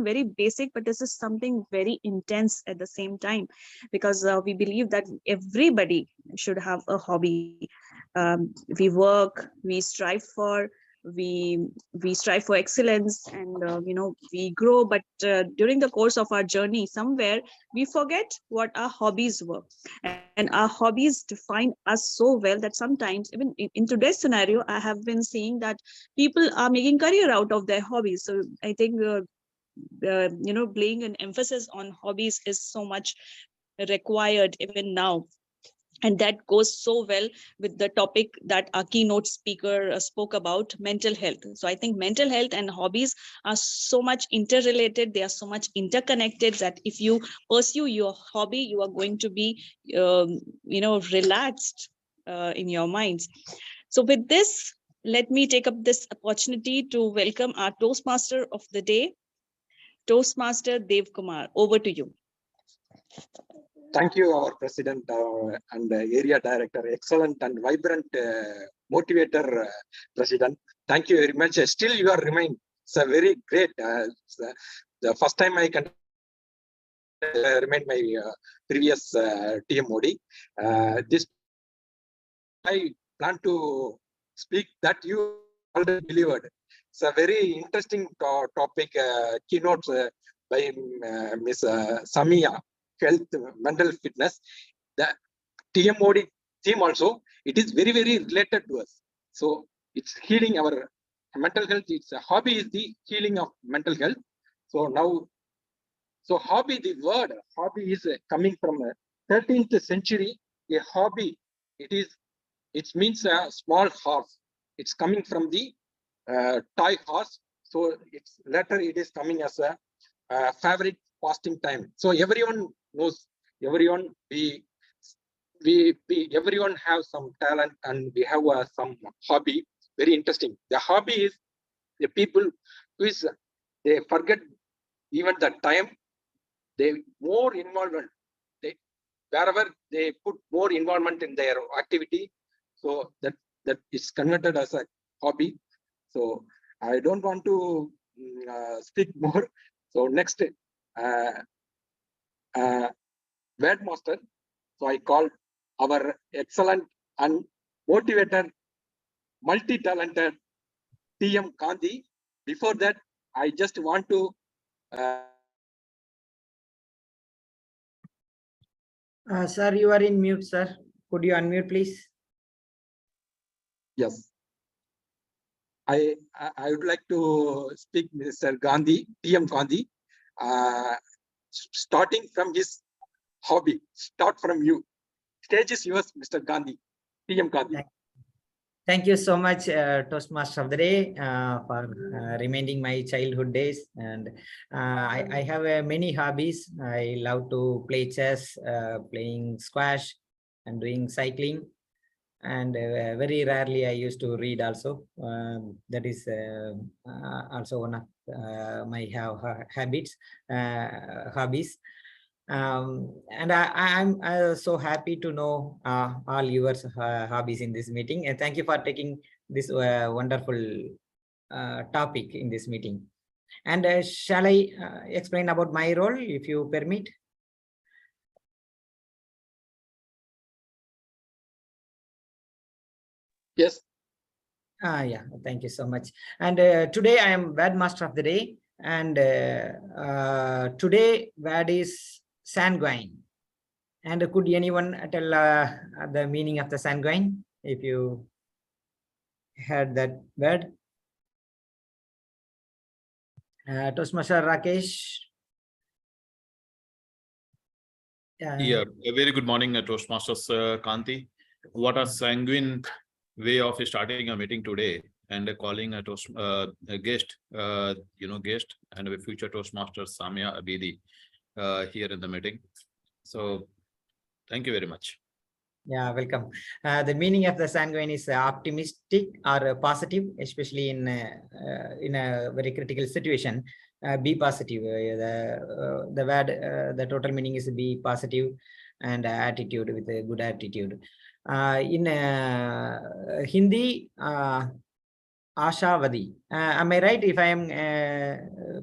very basic, but this is something very intense at the same time, because we believe that everybody should have a hobby. We work, we strive for, we strive for excellence, and we grow, but during the course of our journey, somewhere we forget what our hobbies were, and our hobbies define us so well that sometimes, even in today's scenario, I have been seeing that people are making career out of their hobbies. So I think laying an emphasis on hobbies is so much required even now, and that goes so well with the topic that our keynote speaker spoke about, mental health. So I think mental health and hobbies are so much interrelated, they are so much interconnected, that if you pursue your hobby, you are going to be relaxed in your minds. So with this, let me take up this opportunity to welcome our Toastmaster of the day, Toastmaster Devkumar. Over to you. Thank you, our president and area director, excellent and vibrant motivator, president. Thank you very much. Still, you are remain. It's a very great. The first time I can remind my previous TMOD. This I plan to speak that you already delivered. It's a very interesting topic. Keynotes by Ms. Samia. Health, mental fitness, the TMOD theme also, it is very, very related to us. So it's healing our mental health. It's a hobby is the healing of mental health. So now, so hobby, the word hobby is coming from 13th century. A hobby, it means a small horse. It's coming from the toy horse. So it's later it is coming as a favorite fasting time. So everyone knows, everyone everyone have some talent, and we have some hobby. Very interesting. The hobby is the people who is they forget even the time. They more involvement. They wherever they put more involvement in their activity. So that is converted as a hobby. So I don't want to speak more. So next. Word master. So I call our excellent and motivated, multi-talented TM Gandhi. Before that, I just want to Sir, you are in mute, sir. Could you unmute, please? yes. I would like to speak Mr. Gandhi, TM Gandhi. starting from his hobby. Start from you. Stage is yours, Mr. Gandhi, TM Gandhi. Thank you so much, Toastmaster of the Day, for reminding my childhood days. And I have many hobbies. I love to play chess, playing squash, and doing cycling. And very rarely I used to read also. That is also one of my habits, hobbies. And I'm so happy to know all your hobbies in this meeting, and thank you for taking this wonderful topic in this meeting. And shall I explain about my role, if you permit? Yes. Yeah, thank you so much. And today I am Word Master of the Day, and today word is sanguine. And could anyone tell the meaning of the sanguine, if you heard that word? Toastmaster Rakesh. Yeah, a very good morning, Toastmasters Kanti. What a sanguine way of starting a meeting today and calling a guest, guest and a future Toastmasters Samia Abidi here in the meeting. So thank you very much. Yeah, welcome. The meaning of the sanguine is optimistic or positive, especially in a very critical situation. Be positive. The word, the total meaning is be positive, and attitude, with a good attitude. In Hindi, Ashavadi. Am I right? If I am,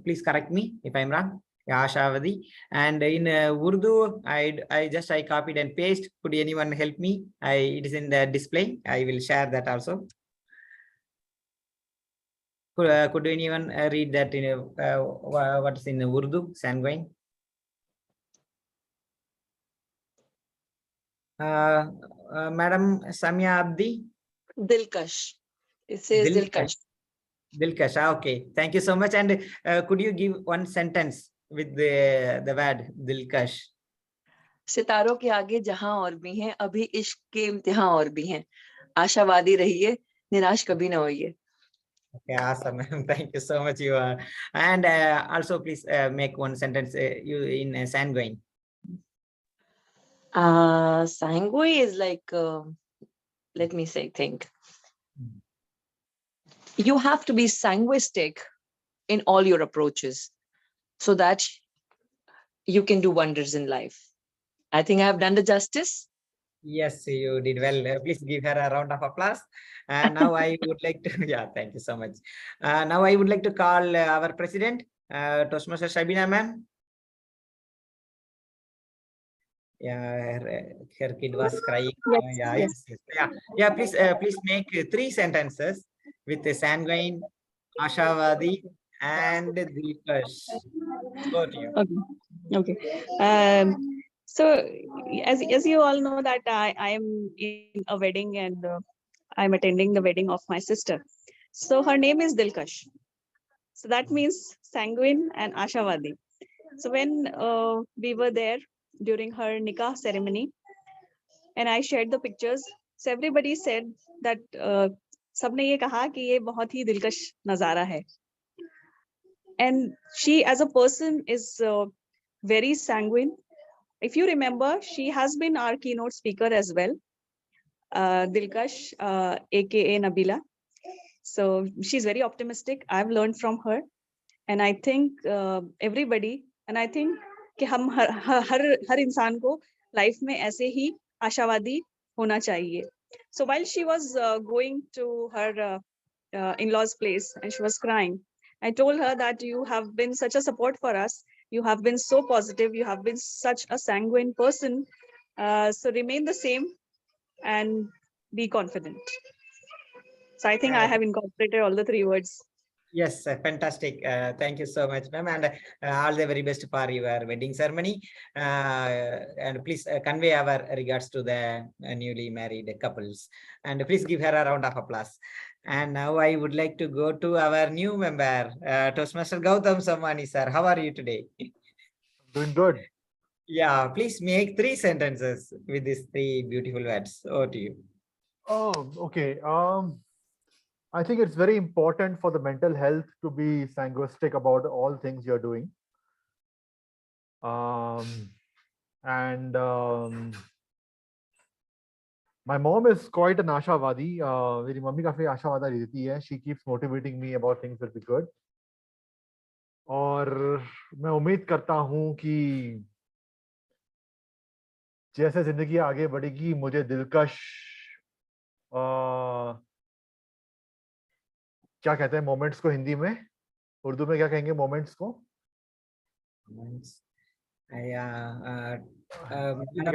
please correct me if I'm wrong. Ashavadi. And in Urdu, I copied and paste. Could anyone help me? It is in the display. I will share that also. Could anyone read that in what is in Urdu? Sanguine. Madam Samia Abdi. Dilkash. It says Dilkash. Dilkash. Okay. Thank you so much. And could you give one sentence with the word Dilkash? सितारों के आगे जहां और भी हैं, अभी इश्क के इम्तिहान और भी हैं, आशावादी रहिए, निराश कभी ना होइए. Okay, awesome. Thank you so much. You are, and also please make one sentence you in sanguine. Sanguine is like, let me think. You have to be sanguistic in all your approaches so that you can do wonders in life. I think I have done the justice. Yes, you did well. Please give her a round of applause. And now I would like to, yeah, thank you so much. Now I would like to call our president, Toastmaster Shabina ma'am. Yeah, her kid was crying. Yes. Yeah. Please make 3 sentences with the sanguine, Ashavadi, and Dilkash. Over to you. Okay. So as you all know that I am in a wedding, and I'm attending the wedding of my sister. So her name is Dilkash. So that means sanguine and Ashavadi. So when we were there during her nikah ceremony, and I shared the pictures, so everybody said that सबने ये कहा कि ये बहुत ही दिलकश नजारा है. And she as a person is very sanguine. If you remember, she has been our keynote speaker as well, Dilkash, aka Nabila. So she's very optimistic. I've learned from her, and I think everybody, and I think कि हम हर इंसान को life में ऐसे ही आशावादी होना चाहिए. So while she was going to her in-laws place and she was crying, I told her that you have been such a support for us. You have been so positive. You have been such a sanguine person. So remain the same and be confident. So I think I have incorporated all the 3 words. Yes, fantastic. Thank you so much, ma'am, and all the very best for your wedding ceremony. And please convey our regards to the newly married couples. And please give her a round of applause. And now I would like to go to our new member, Toastmaster Gautam Samani, sir. How are you today? Doing good. Yeah, please make 3 sentences with these 3 beautiful words. Over to you. Oh, okay. I think it's very important for the mental health to be sanguistic about all things you're doing. And my mom is quite an आशावादी. मेरी mummy काफी आशावादी रहती है. She keeps motivating me about things will be good. और मैं उम्मीद करता हूँ कि जैसे जिंदगी आगे बढ़ेगी मुझे दिलकश क्या कहते हैं मोमेंट्स को हिंदी में, उर्दू में क्या कहेंगे मोमेंट्स को? Madam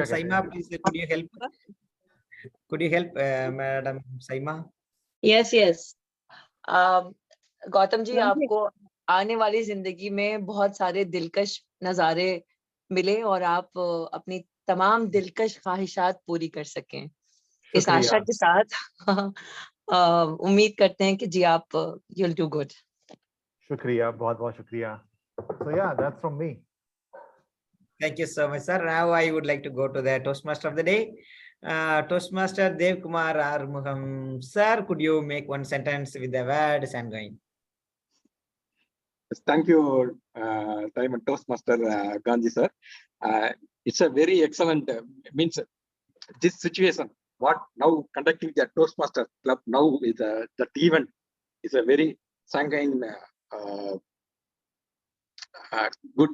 Saima, please could you help? Could you help, Madam Saima? Yes, yes. Gautam ji, आपको आने वाली जिंदगी में बहुत सारे दिलकश नज़ारे मिले और आप अपनी तमाम दिलकश ख्वाहिशात पूरी कर सकें। इस आशा के साथ उम्मीद करते हैं कि जी आप you'll do good. शुक्रिया, बहुत बहुत शुक्रिया. So yeah, that's from me. Thank you so much, sir. Now I would like to go to the Toastmaster of the day. Toastmaster Devkumar Arumugam. Sir, could you make 1 sentence with the word Sanguine? Yes, thank you, Diamond Toastmaster Gandhi, sir. It's a very excellent, means this situation, what now conducting the Toastmaster Club now is that event is a very sanguine, good,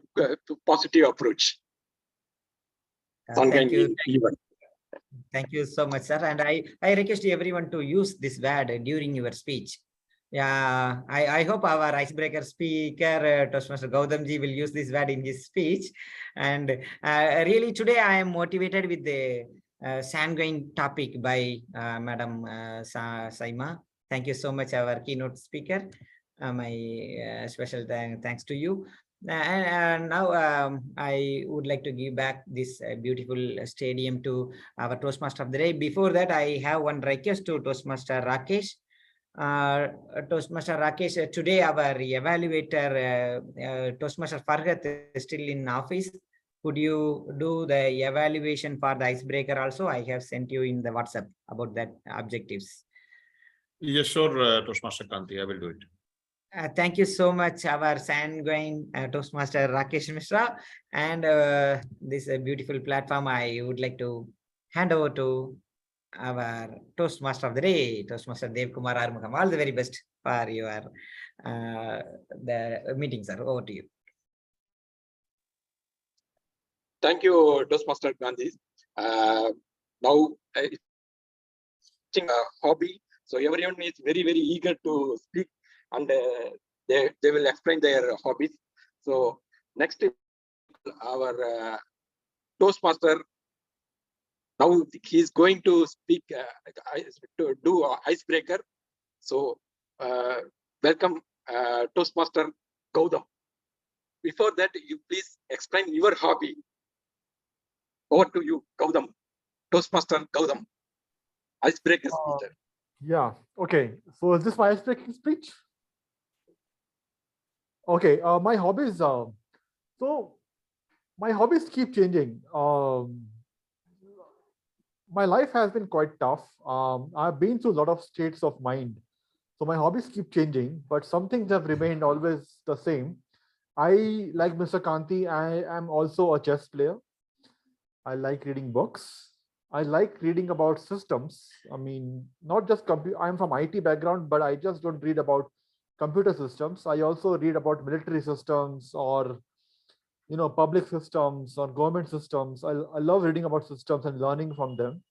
positive approach. Thank you. Thank you so much, sir. And I request everyone to use this word during your speech. Yeah, I hope our icebreaker speaker, Toastmaster Gautamji, will use this word in his speech. And really today I am motivated with the sanguine topic by Madam Saima. Thank you so much, our keynote speaker. My special thanks to you. And now I would like to give back this beautiful stadium to our Toastmaster of the day. Before that, I have one request to Toastmaster Rakesh. Toastmaster Rakesh, today our evaluator, Toastmaster Farhat, is still in office. Could you do the evaluation for the icebreaker also? I have sent you in the WhatsApp about that objectives. Yes, sure, Toastmaster Kanti, I will do it. Thank you so much, our sanguine Toastmaster Rakesh Mishra. And this beautiful platform, I would like to hand over to our Toastmaster of the day, Toastmaster Devkumar Arumugam. All the very best for your the meeting, sir. Over to you. Thank you, Toastmaster Gandhi. Now, it's a hobby, so everyone is very, very eager to speak, and they will explain their hobbies. So next, our Toastmaster, now he's going to speak, to do icebreaker. So welcome, Toastmaster Gautam. Before that, you please explain your hobby. Over to you, Gautam. Toastmaster Gautam. Icebreaker speaker. Yeah, okay. So is this my icebreaking speech? Okay, my hobbies. So my hobbies keep changing. My life has been quite tough. I've been through a lot of states of mind. So my hobbies keep changing, but some things have remained always the same. I, like Mr. Kanti, I am also a chess player. I like reading books. I like reading about systems. I mean, not just computer. I'm from IT background, but I just don't read about computer systems. I also read about military systems or, you know, public systems or government systems. I love reading about systems and learning from them,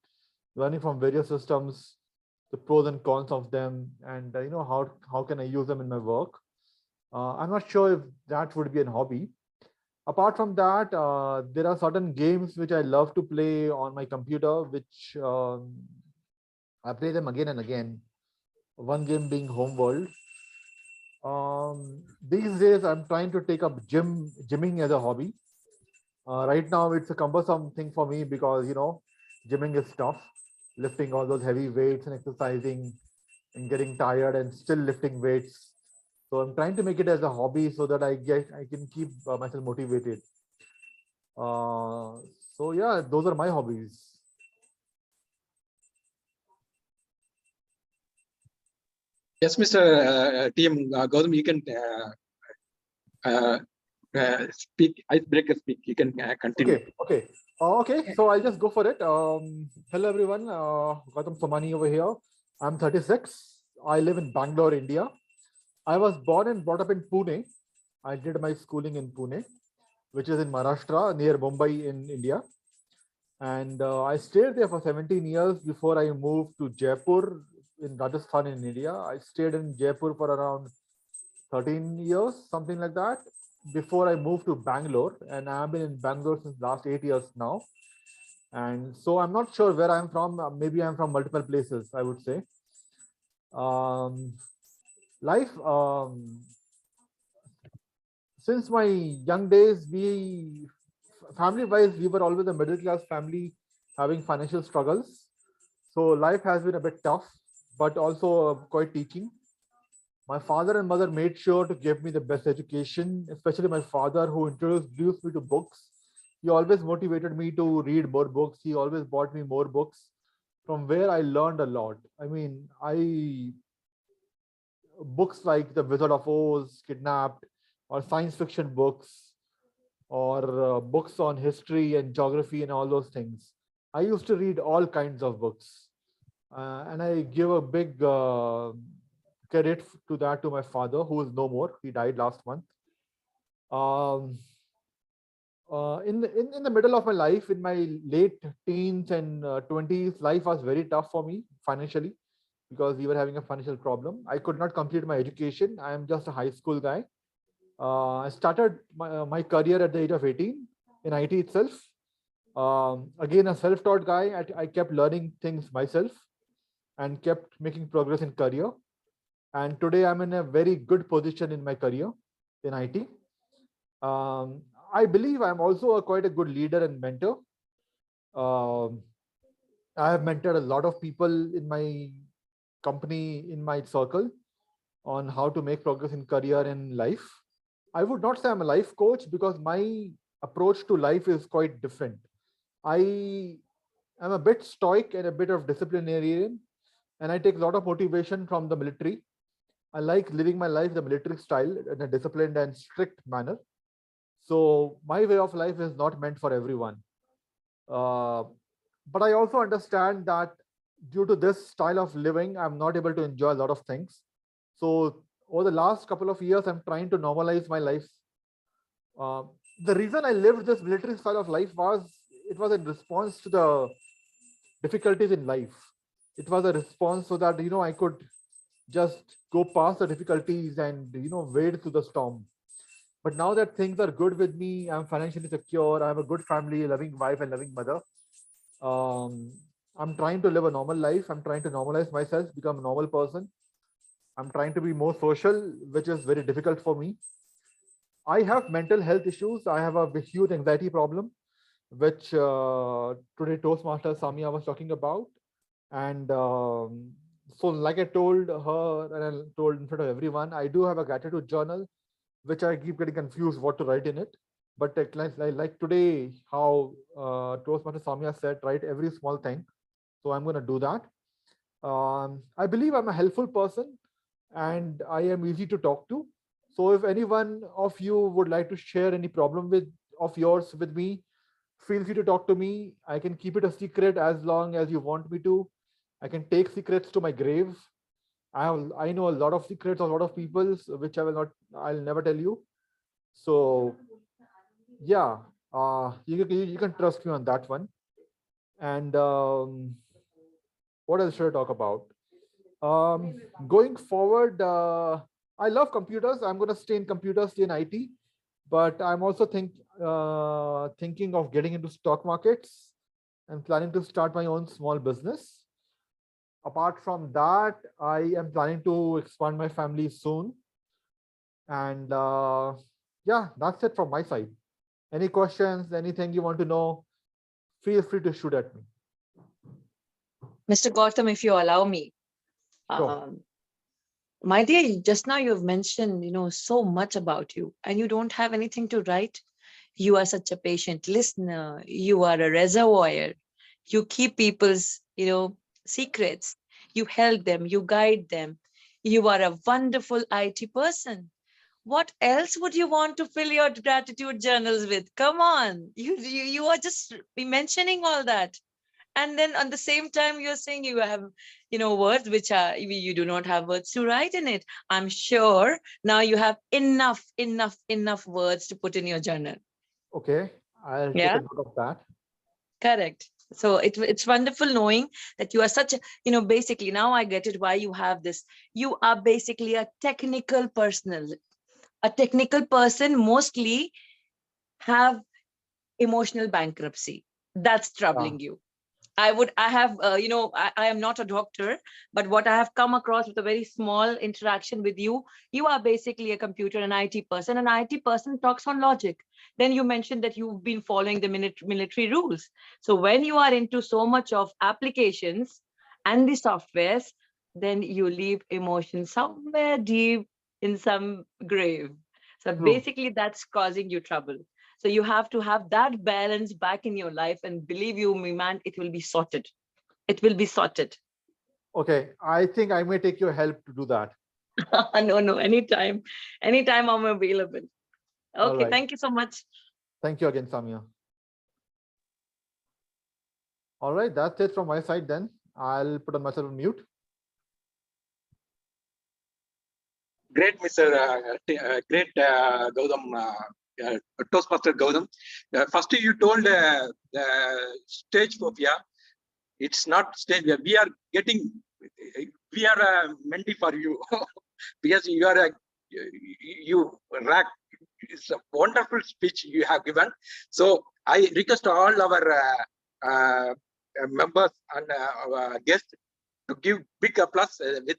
learning from various systems, the pros and cons of them, and you know, how can I use them in my work. I'm not sure if that would be a hobby. Apart from that, there are certain games which I love to play on my computer, which I play them again and again. One game being Homeworld. These days, I'm trying to take up gymming as a hobby. Right now, it's a cumbersome thing for me because, you know, gymming is tough, lifting all those heavy weights and exercising and getting tired and still lifting weights. So I'm trying to make it as a hobby so that I can keep myself motivated. So yeah, those are my hobbies. Yes, Mr. TM Gautam, you can speak, icebreaker speak. You can continue. Okay. So I'll just go for it. Hello everyone. Gautam Somani over here. I'm 36. I live in Bangalore, India. I was born and brought up in Pune. I did my schooling in Pune, which is in Maharashtra, near Mumbai in India. And I stayed there for 17 years before I moved to Jaipur in Rajasthan in India. I stayed in Jaipur for around 13 years, something like that, before I moved to Bangalore. And I've been in Bangalore since last 8 years now. And so I'm not sure where I'm from. Maybe I'm from multiple places, I would say. Life, since my young days, family-wise, we were always a middle-class family having financial struggles. So life has been a bit tough, but also quite teaching. My father and mother made sure to give me the best education, especially my father, who introduced me to books. He always motivated me to read more books. He always bought me more books, from where I learned a lot. I mean, books like The Wizard of Oz, Kidnapped, or science fiction books, or books on history and geography and all those things. I used to read all kinds of books. And I give a big credit to that to my father, who is no more. He died last month. In the middle of my life, in my late teens and 20s, life was very tough for me financially, because we were having a financial problem. I could not complete my education. I am just a high school guy. I started my career at the age of 18 in IT itself. Again, a self-taught guy. I kept learning things myself and kept making progress in career. And today I'm in a very good position in my career in IT. I believe I'm also quite a good leader and mentor. I have mentored a lot of people in my company, in my circle, on how to make progress in career and life. I would not say I'm a life coach, because my approach to life is quite different. I am a bit stoic and a bit of disciplinarian, and I take a lot of motivation from the military. I like living my life the military style in a disciplined and strict manner. So my way of life is not meant for everyone. But I also understand that due to this style of living, I'm not able to enjoy a lot of things. So over the last couple of years, I'm trying to normalize my life. The reason I lived this military style of life was, it was in response to the difficulties in life. It was a response so that, I could just go past the difficulties and, wade through the storm. But now that things are good with me, I'm financially secure, I have a good family, a loving wife and loving mother. I'm trying to live a normal life. I'm trying to normalize myself, become a normal person. I'm trying to be more social, which is very difficult for me. I have mental health issues. I have a huge anxiety problem, which today Toastmasters Samia was talking about. And so like I told her and I told in front of everyone, I do have a gratitude journal, which I keep getting confused what to write in it. But like today, how Toastmaster Samia said, write every small thing. So I'm going to do that. I believe I'm a helpful person and I am easy to talk to. So if anyone of you would like to share any problem of yours with me, feel free to talk to me. I can keep it a secret as long as you want me to. I can take secrets to my grave. I know a lot of secrets of a lot of people, which I'll never tell you. So yeah, you can trust me on that one. And what else should I talk about? Going forward, I love computers. I'm going to stay in computers, stay in IT, but I'm also thinking of getting into stock markets and planning to start my own small business. Apart from that, I am planning to expand my family soon. And yeah, that's it from my side. Any questions, anything you want to know, feel free to shoot at me. Mr. Gautam, if you allow me. Sure. My dear, just now you've mentioned, so much about you, and you don't have anything to write. You are such a patient listener. You are a reservoir. You keep people's, secrets. You help them, you guide them. You are a wonderful IT person. What else would you want to fill your gratitude journals with? Come on. You are just mentioning all that. And then at the same time, you're saying you have, words which are, you do not have words to write in it. I'm sure now you have enough words to put in your journal. Okay, I'll take Yeah. a note of that. Correct. So it's wonderful knowing that you are such a, basically now I get it why you have this. You are basically a technical person. A technical person mostly have emotional bankruptcy. That's troubling you. I have, I am not a doctor, but what I have come across with a very small interaction with you, you are basically a computer and IT person. An IT person talks on logic. Then you mentioned that you've been following the military rules. So when you are into so much of applications and the softwares, then you leave emotion somewhere deep in some grave. So basically that's causing you trouble. So you have to have that balance back in your life, and believe you me, man, it will be sorted. It will be sorted. Okay, I think I may take your help to do that. No, anytime I'm available. Okay, right. Thank you so much. Thank you again, Samia. All right, that's it from my side then. I'll put on myself on mute. Great, Mr. Great Gautam, Toastmaster Gautam. First, you told the stage phobia. It's not stage phobia. We are a mentee for you because you are you rack. It's a wonderful speech you have given. So I request all our members and our guests to give big applause with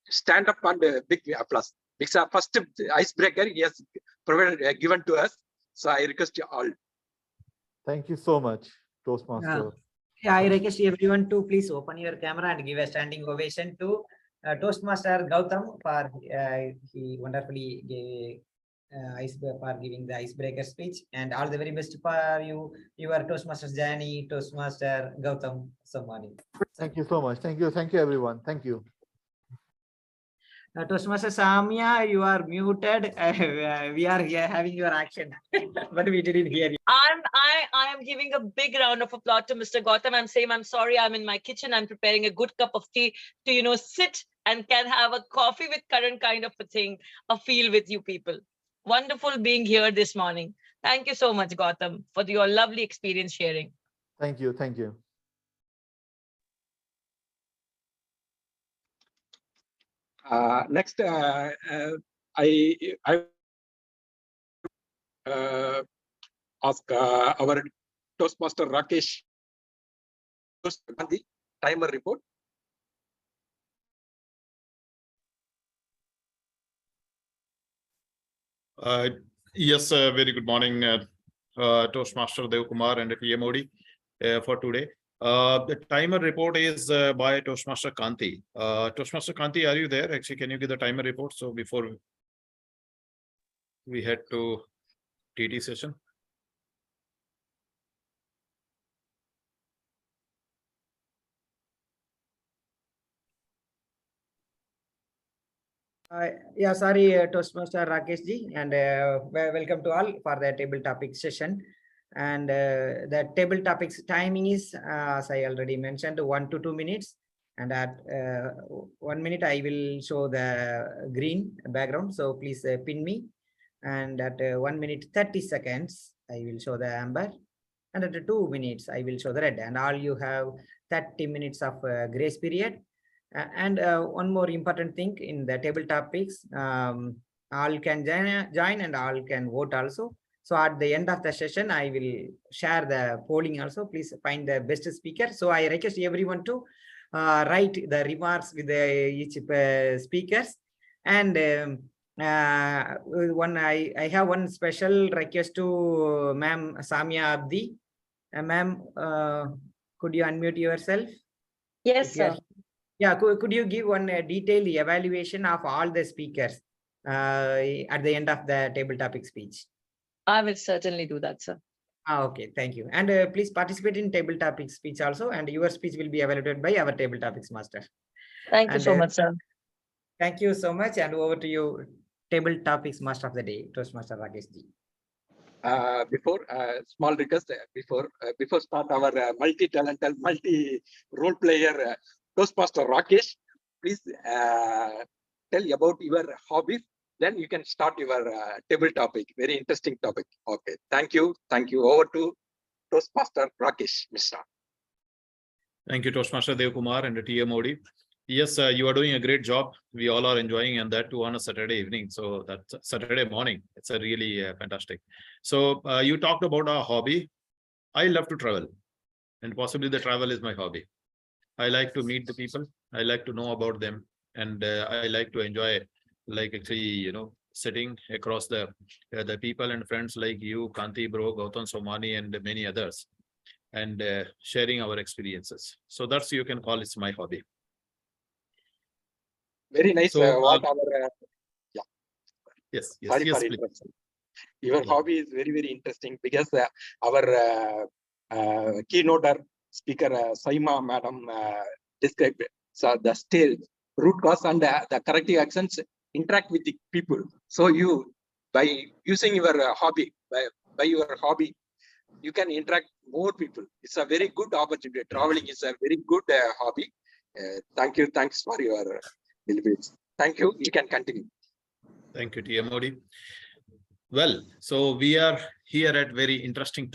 stand up and big applause. It's our first icebreaker he has provided given to us. So I request you all. Thank you so much, Toastmaster. Yeah, I request everyone to please open your camera and give a standing ovation to Toastmaster Gautam for he wonderfully gave for giving the icebreaker speech, and all the very best for you, your Toastmasters journey, Toastmaster Gautam Somani. Thank you so much. Thank you everyone. Thank you. Toastmaster Samia, you are muted. We are here having your action, but we didn't hear you. I am giving a big round of applause to Mr. Gautam. I'm saying I'm sorry. I'm in my kitchen. I'm preparing a good cup of tea to sit and can have a coffee with current kind of a thing, a feel with you people. Wonderful being here this morning. Thank you so much, Gautam, for your lovely experience sharing. Thank you. Thank you. Next, I ask our Toastmaster Rakesh Gandhi timer report. Yes, very good morning, Toastmaster Devkumar and TMOD for today. The timer report is by Toastmaster Kanti. Toastmaster Kanti, are you there? Actually, can you give the timer report? So before we head to TT session. Yeah, sorry, Toastmaster Rakesh ji, and welcome to all for the table topic session. And the table topics timing is, as I already mentioned, 1 to 2 minutes. And at 1 minute, I will show the green background. So please pin me. And at 1 minute 30 seconds, I will show the amber. And at 2 minutes, I will show the red. And all you have 30 minutes of grace period. And one more important thing in the table topics, all can join and all can vote also. So at the end of the session, I will share the polling also. Please find the best speaker. So I request everyone to write the remarks with each speakers. And I have one special request to Ma'am Samia Abidi. Ma'am, could you unmute yourself? Yes, sir. Yeah, could you give one detailed evaluation of all the speakers at the end of the table topic speech? I will certainly do that, sir. Okay, thank you. And please participate in table topic speech also, and your speech will be evaluated by our table topics master. Thank you And, so much, sir. Thank you so much, and over to you, table topics master of the day, Toastmaster Rakesh ji. Before small request before start our multi-talented, multi-role player Toastmaster Rakesh, please tell about your hobbies. Then you can start your table topic. Very interesting topic. Okay, thank you. Over to Toastmaster Rakesh Mishra. Thank you, Toastmaster Devkumar and the TMOD. Yes, you are doing a great job. We all are enjoying, and that too on a Saturday evening. So that's Saturday morning. It's a really fantastic. So you talked about our hobby. I love to travel, and possibly the travel is my hobby. I like to meet the people. I like to know about them, and I like to enjoy, like actually, sitting across the people and friends like you, Kanti bro, Gautam Somani, and many others, and sharing our experiences. So that's, you can call it my hobby. Very nice. So, What our yes, sorry for please. interruption. Your Yeah. hobby is very, very interesting because our keynote speaker Saima madam described so the stage root cause and the corrective actions interact with the people. So you, by using your hobby, by your hobby, you can interact more people. It's a very good opportunity. Traveling is a very good hobby. Thank you. Thanks for your deliveries. Thank you. You can continue. Thank you, TMOD. Well, so we are here at very interesting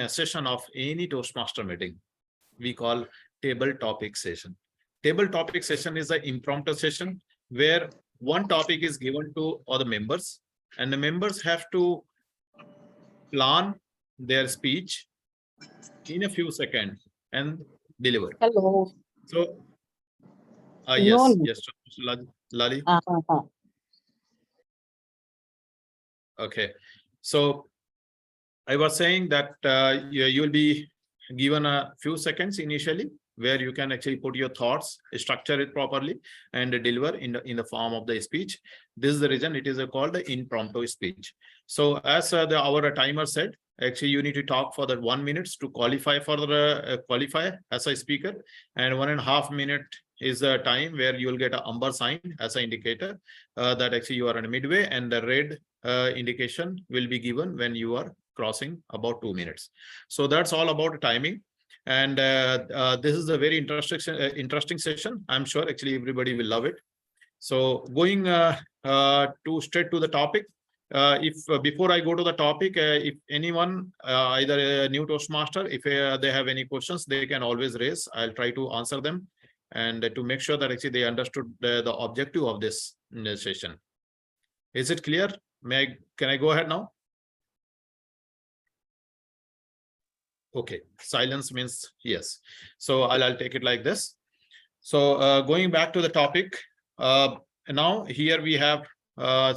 session of any Toastmaster meeting. We call table topic session. Table topic session is an impromptu session where one topic is given to all the members, and the members have to plan their speech in a few seconds and deliver. Hello. So, No. yes, Lali. Okay, so I was saying that you will be given a few seconds initially where you can actually put your thoughts, structure it properly, and deliver in the form of the speech. This is the reason it is called the impromptu speech. So as our timer said, actually you need to talk for that 1 minute to qualify for the qualify as a speaker, and 1.5 minutes is the time where you will get an amber sign as an indicator that actually you are in midway, and the red indication will be given when you are crossing about 2 minutes. So that's all about timing. And this is a very interesting session. I'm sure actually everybody will love it. So going straight to the topic. Before I go to the topic, if anyone, either a new Toastmaster, if they have any questions, they can always raise. I'll try to answer them, and to make sure that actually they understood the objective of this session. Is it clear? Can I go ahead now? Okay, silence means yes. So I'll take it like this. So going back to the topic, now here we have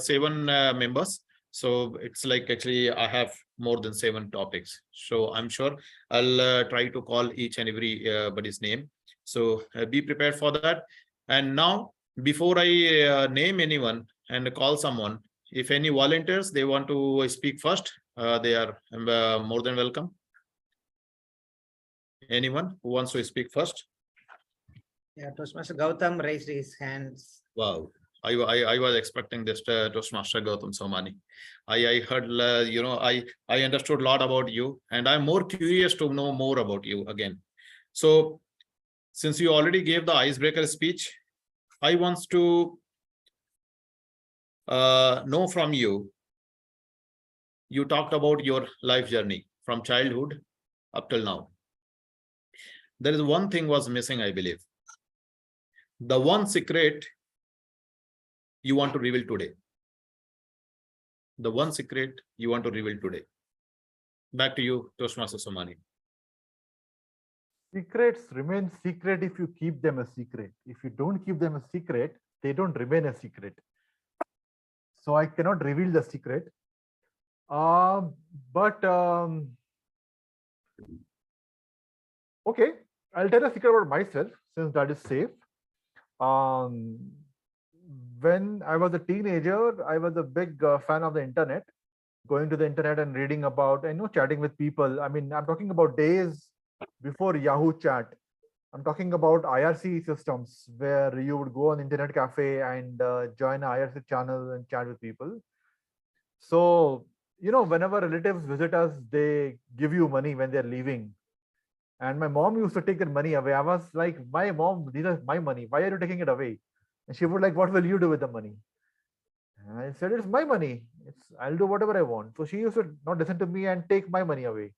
7 members. So it's like actually I have more than 7 topics. So I'm sure I'll try to call each and everybody's name. So be prepared for that. And now, before I name anyone and call someone, if any volunteers, they want to speak first, they are more than welcome. Anyone who wants to speak first? Yeah, Toastmaster Gautam raised his hands. Wow, I was expecting this Toastmaster Gautam Somani. I heard, I understood a lot about you, and I'm more curious to know more about you again. So, since you already gave the icebreaker speech, I want to know from you. You talked about your life journey from childhood up till now. There is one thing was missing, I believe. The one secret you want to reveal today. The one secret you want to reveal today. Back to you, Toastmaster Somani. Secrets remain secret if you keep them a secret. If you don't keep them a secret, they don't remain a secret. So I cannot reveal the secret. Okay, I'll tell a secret about myself since that is safe. When I was a teenager, I was a big fan of the internet. going to the internet and reading about, chatting with people. I mean, I'm talking about days before Yahoo chat. I'm talking about IRC systems where you would go on internet cafe and join an IRC channel and chat with people. So, whenever relatives visit us, they give you money when they're leaving. And my mom used to take that money away. I was like, my mom, these are my money. Why are you taking it away? And she would like, what will you do with the money? And I said, it's my money. I'll do whatever I want. So she used to not listen to me and take my money away.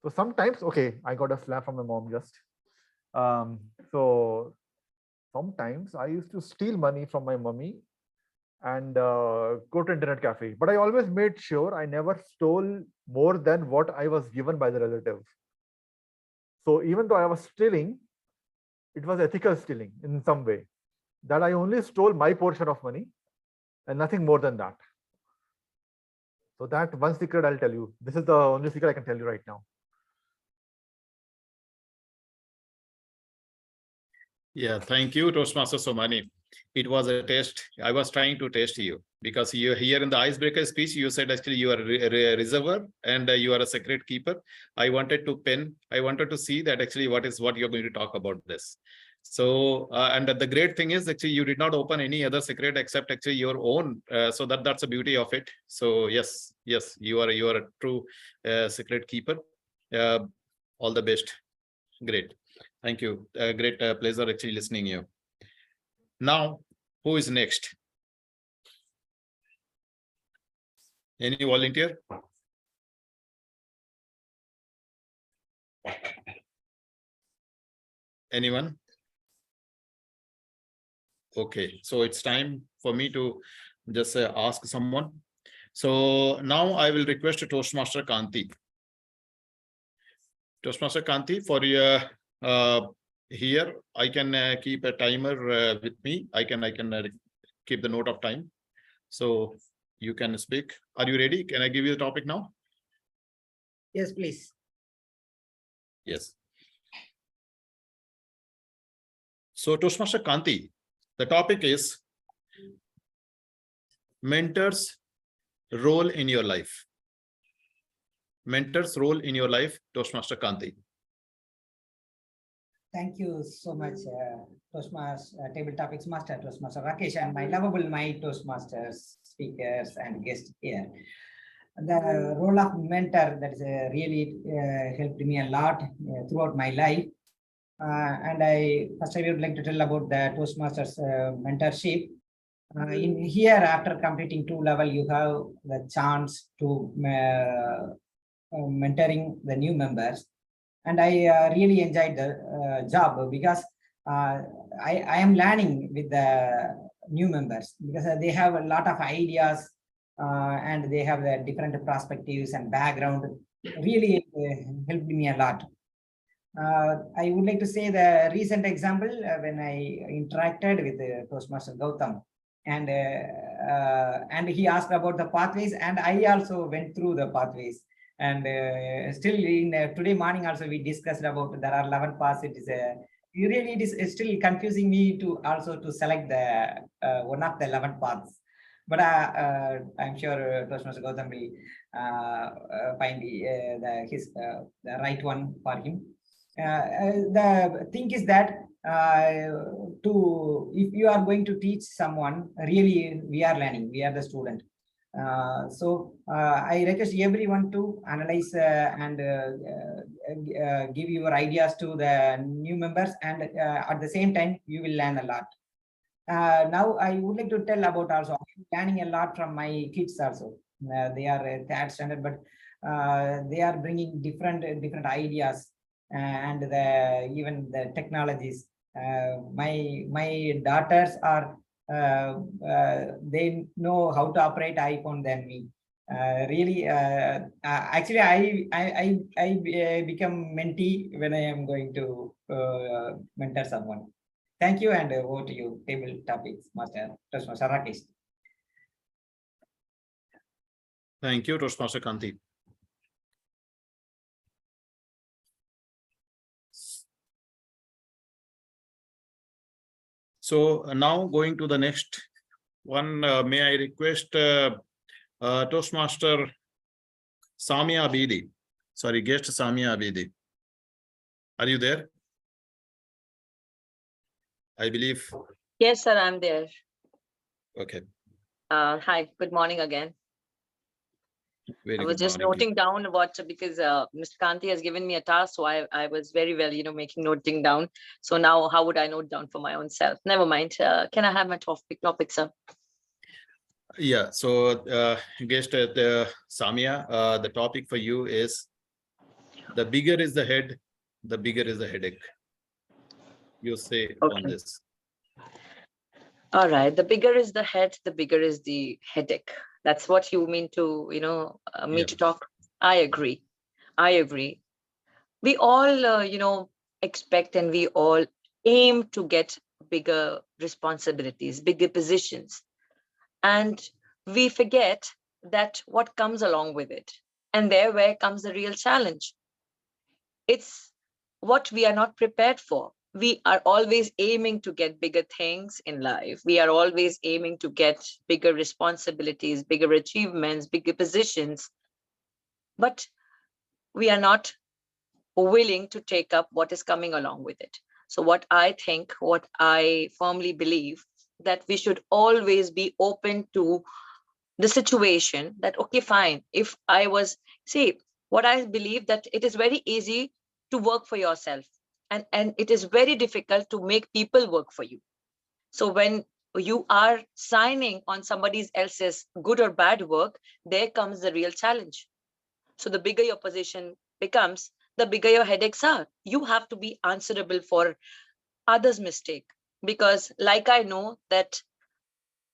So sometimes, okay, I got a slap from my mom just. So sometimes I used to steal money from my mummy and go to internet cafe. But I always made sure I never stole more than what I was given by the relative. So even though I was stealing, it was ethical stealing in some way, that I only stole my portion of money and nothing more than that. So that one secret I'll tell you. This is the only secret I can tell you right now. Yeah, thank you, Toastmaster Somani. It was a test. I was trying to test you because you here in the icebreaker speech, you said actually you are a reserver and you are a secret keeper. I wanted to see that actually what you're going to talk about this. So, and the great thing is actually you did not open any other secret except actually your own. So that's the beauty of it. So yes, you are a true secret keeper. All the best. Great. Thank you. Great pleasure actually listening you. Now, who is next? Any volunteer? Anyone? Okay, so it's time for me to just ask someone. So now I will request Toastmaster Kanti. Toastmaster Kanti, for your here, I can keep a timer with me. I can keep the note of time. So you can speak. Are you ready? Can I give you the topic now? Yes, please. Yes. So Toastmaster Kanti, the topic is mentors' role in your life. Mentors' role in your life, Toastmaster Kanti. Thank you so much, Toastmasters, Table Topics Master, Toastmaster Rakesh, and my lovable Toastmasters, speakers, and guests here. The role of mentor that is really helped me a lot throughout my life. And I would like to tell about the Toastmasters mentorship. In here, after completing 2 level, you have the chance to mentoring the new members. And I really enjoyed the job because I am learning with the new members because they have a lot of ideas and they have the different perspectives and background. Really helped me a lot. I would like to say the recent example when I interacted with Toastmaster Gautam, and he asked about the pathways, and I also went through the pathways. And still in today morning also we discussed about there are 11 paths. It is still confusing me to also to select the one of the 11 paths. But I'm sure Toastmaster Gautam will find the right one for him. The thing is that if you are going to teach someone, really we are learning, we are the student. So I request everyone to analyze and give your ideas to the new members, and at the same time you will learn a lot. Now I would like to tell about also I'm learning a lot from my kids also. They are 3rd standard, but they are bringing different ideas and even the technologies. My daughters are they know how to operate iPhone than me. Really, actually, I become mentee when I am going to mentor someone. Thank you, and over to you, Table Topics Master, Toastmaster Rakesh. Thank you, Toastmaster Kanti. So now going to the next one, may I request Toastmaster Samia Abidi. Sorry, guest Samia Abidi. Are you there? I believe. Yes, sir, I'm there. Okay. Hi, good morning again. Very I was good just morning to you. noting down what, because Mr. Kanti has given me a task, so I was very well, noting down. So now how would I note down for my own self? Never mind. Can I have my topic, sir? Yeah, so guest Samia, the topic for you is the bigger is the head, the bigger is the headache. You say on Okay. this. All right. The bigger is the head, the bigger is the headache. That's what you mean to, me Yeah. to talk. I agree. I agree. We all, expect and we all aim to get bigger responsibilities, bigger positions. And we forget that what comes along with it. And where comes the real challenge. It's what we are not prepared for. We are always aiming to get bigger things in life. We are always aiming to get bigger responsibilities, bigger achievements, bigger positions. But we are not willing to take up what is coming along with it. So what I firmly believe, that we should always be open to the situation that, okay, fine. If I was, see, what I believe, that it is very easy to work for yourself, and it is very difficult to make people work for you. So when you are signing on somebody else's good or bad work, there comes the real challenge. So the bigger your position becomes, the bigger your headaches are. You have to be answerable for others' mistake, because like I know that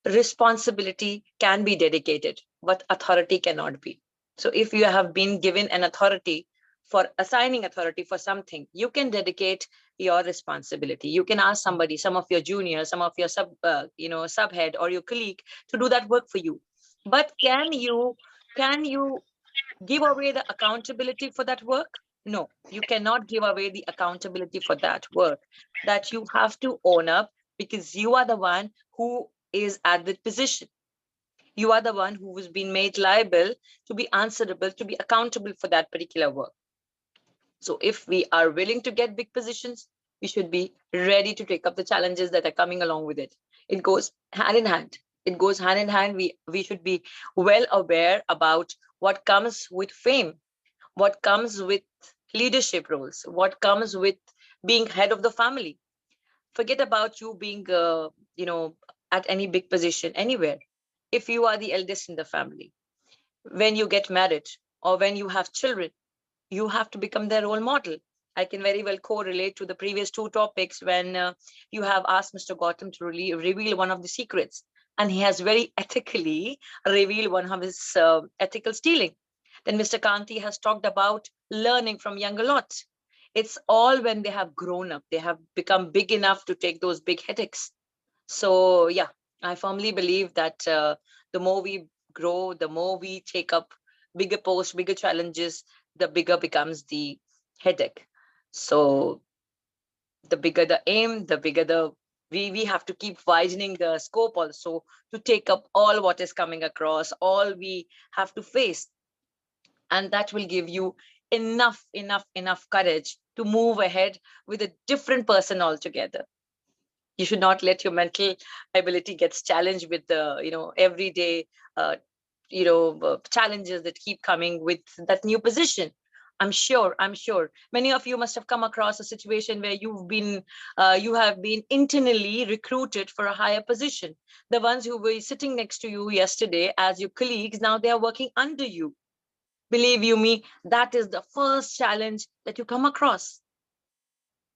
responsibility can be dedicated, but authority cannot be. So if you have been given an authority, for assigning authority for something, you can dedicate your responsibility. You can ask somebody, some of your juniors, some of your subhead or your colleague to do that work for you. But can you give away the accountability for that work? No, you cannot give away the accountability for that work. That you have to own up, because you are the one who is at the position. You are the one who has been made liable to be answerable, to be accountable for that particular work. So if we are willing to get big positions, we should be ready to take up the challenges that are coming along with it. It goes hand in hand. It goes hand in hand. We should be well aware about what comes with fame, what comes with leadership roles, what comes with being head of the family. Forget about you being, at any big position anywhere. If you are the eldest in the family, when you get married or when you have children, you have to become their role model. I can very well correlate to the previous two topics when you have asked Mr. Gautam to reveal one of the secrets, and he has very ethically revealed one of his ethical stealing. Then Mr. Kanti has talked about learning from younger lots. It's all when they have grown up, they have become big enough to take those big headaches. So yeah, I firmly believe that the more we grow, the more we take up bigger posts, bigger challenges, the bigger becomes the headache. So the bigger the aim, the bigger the we have to keep widening the scope also, to take up all what is coming across, all we have to face. And that will give you enough courage to move ahead with a different person altogether. You should not let your mental ability gets challenged with the everyday challenges that keep coming with that new position. I'm sure many of you must have come across a situation where you have been internally recruited for a higher position. The ones who were sitting next to you yesterday as your colleagues, now they are working under you. Believe you me, that is the first challenge that you come across,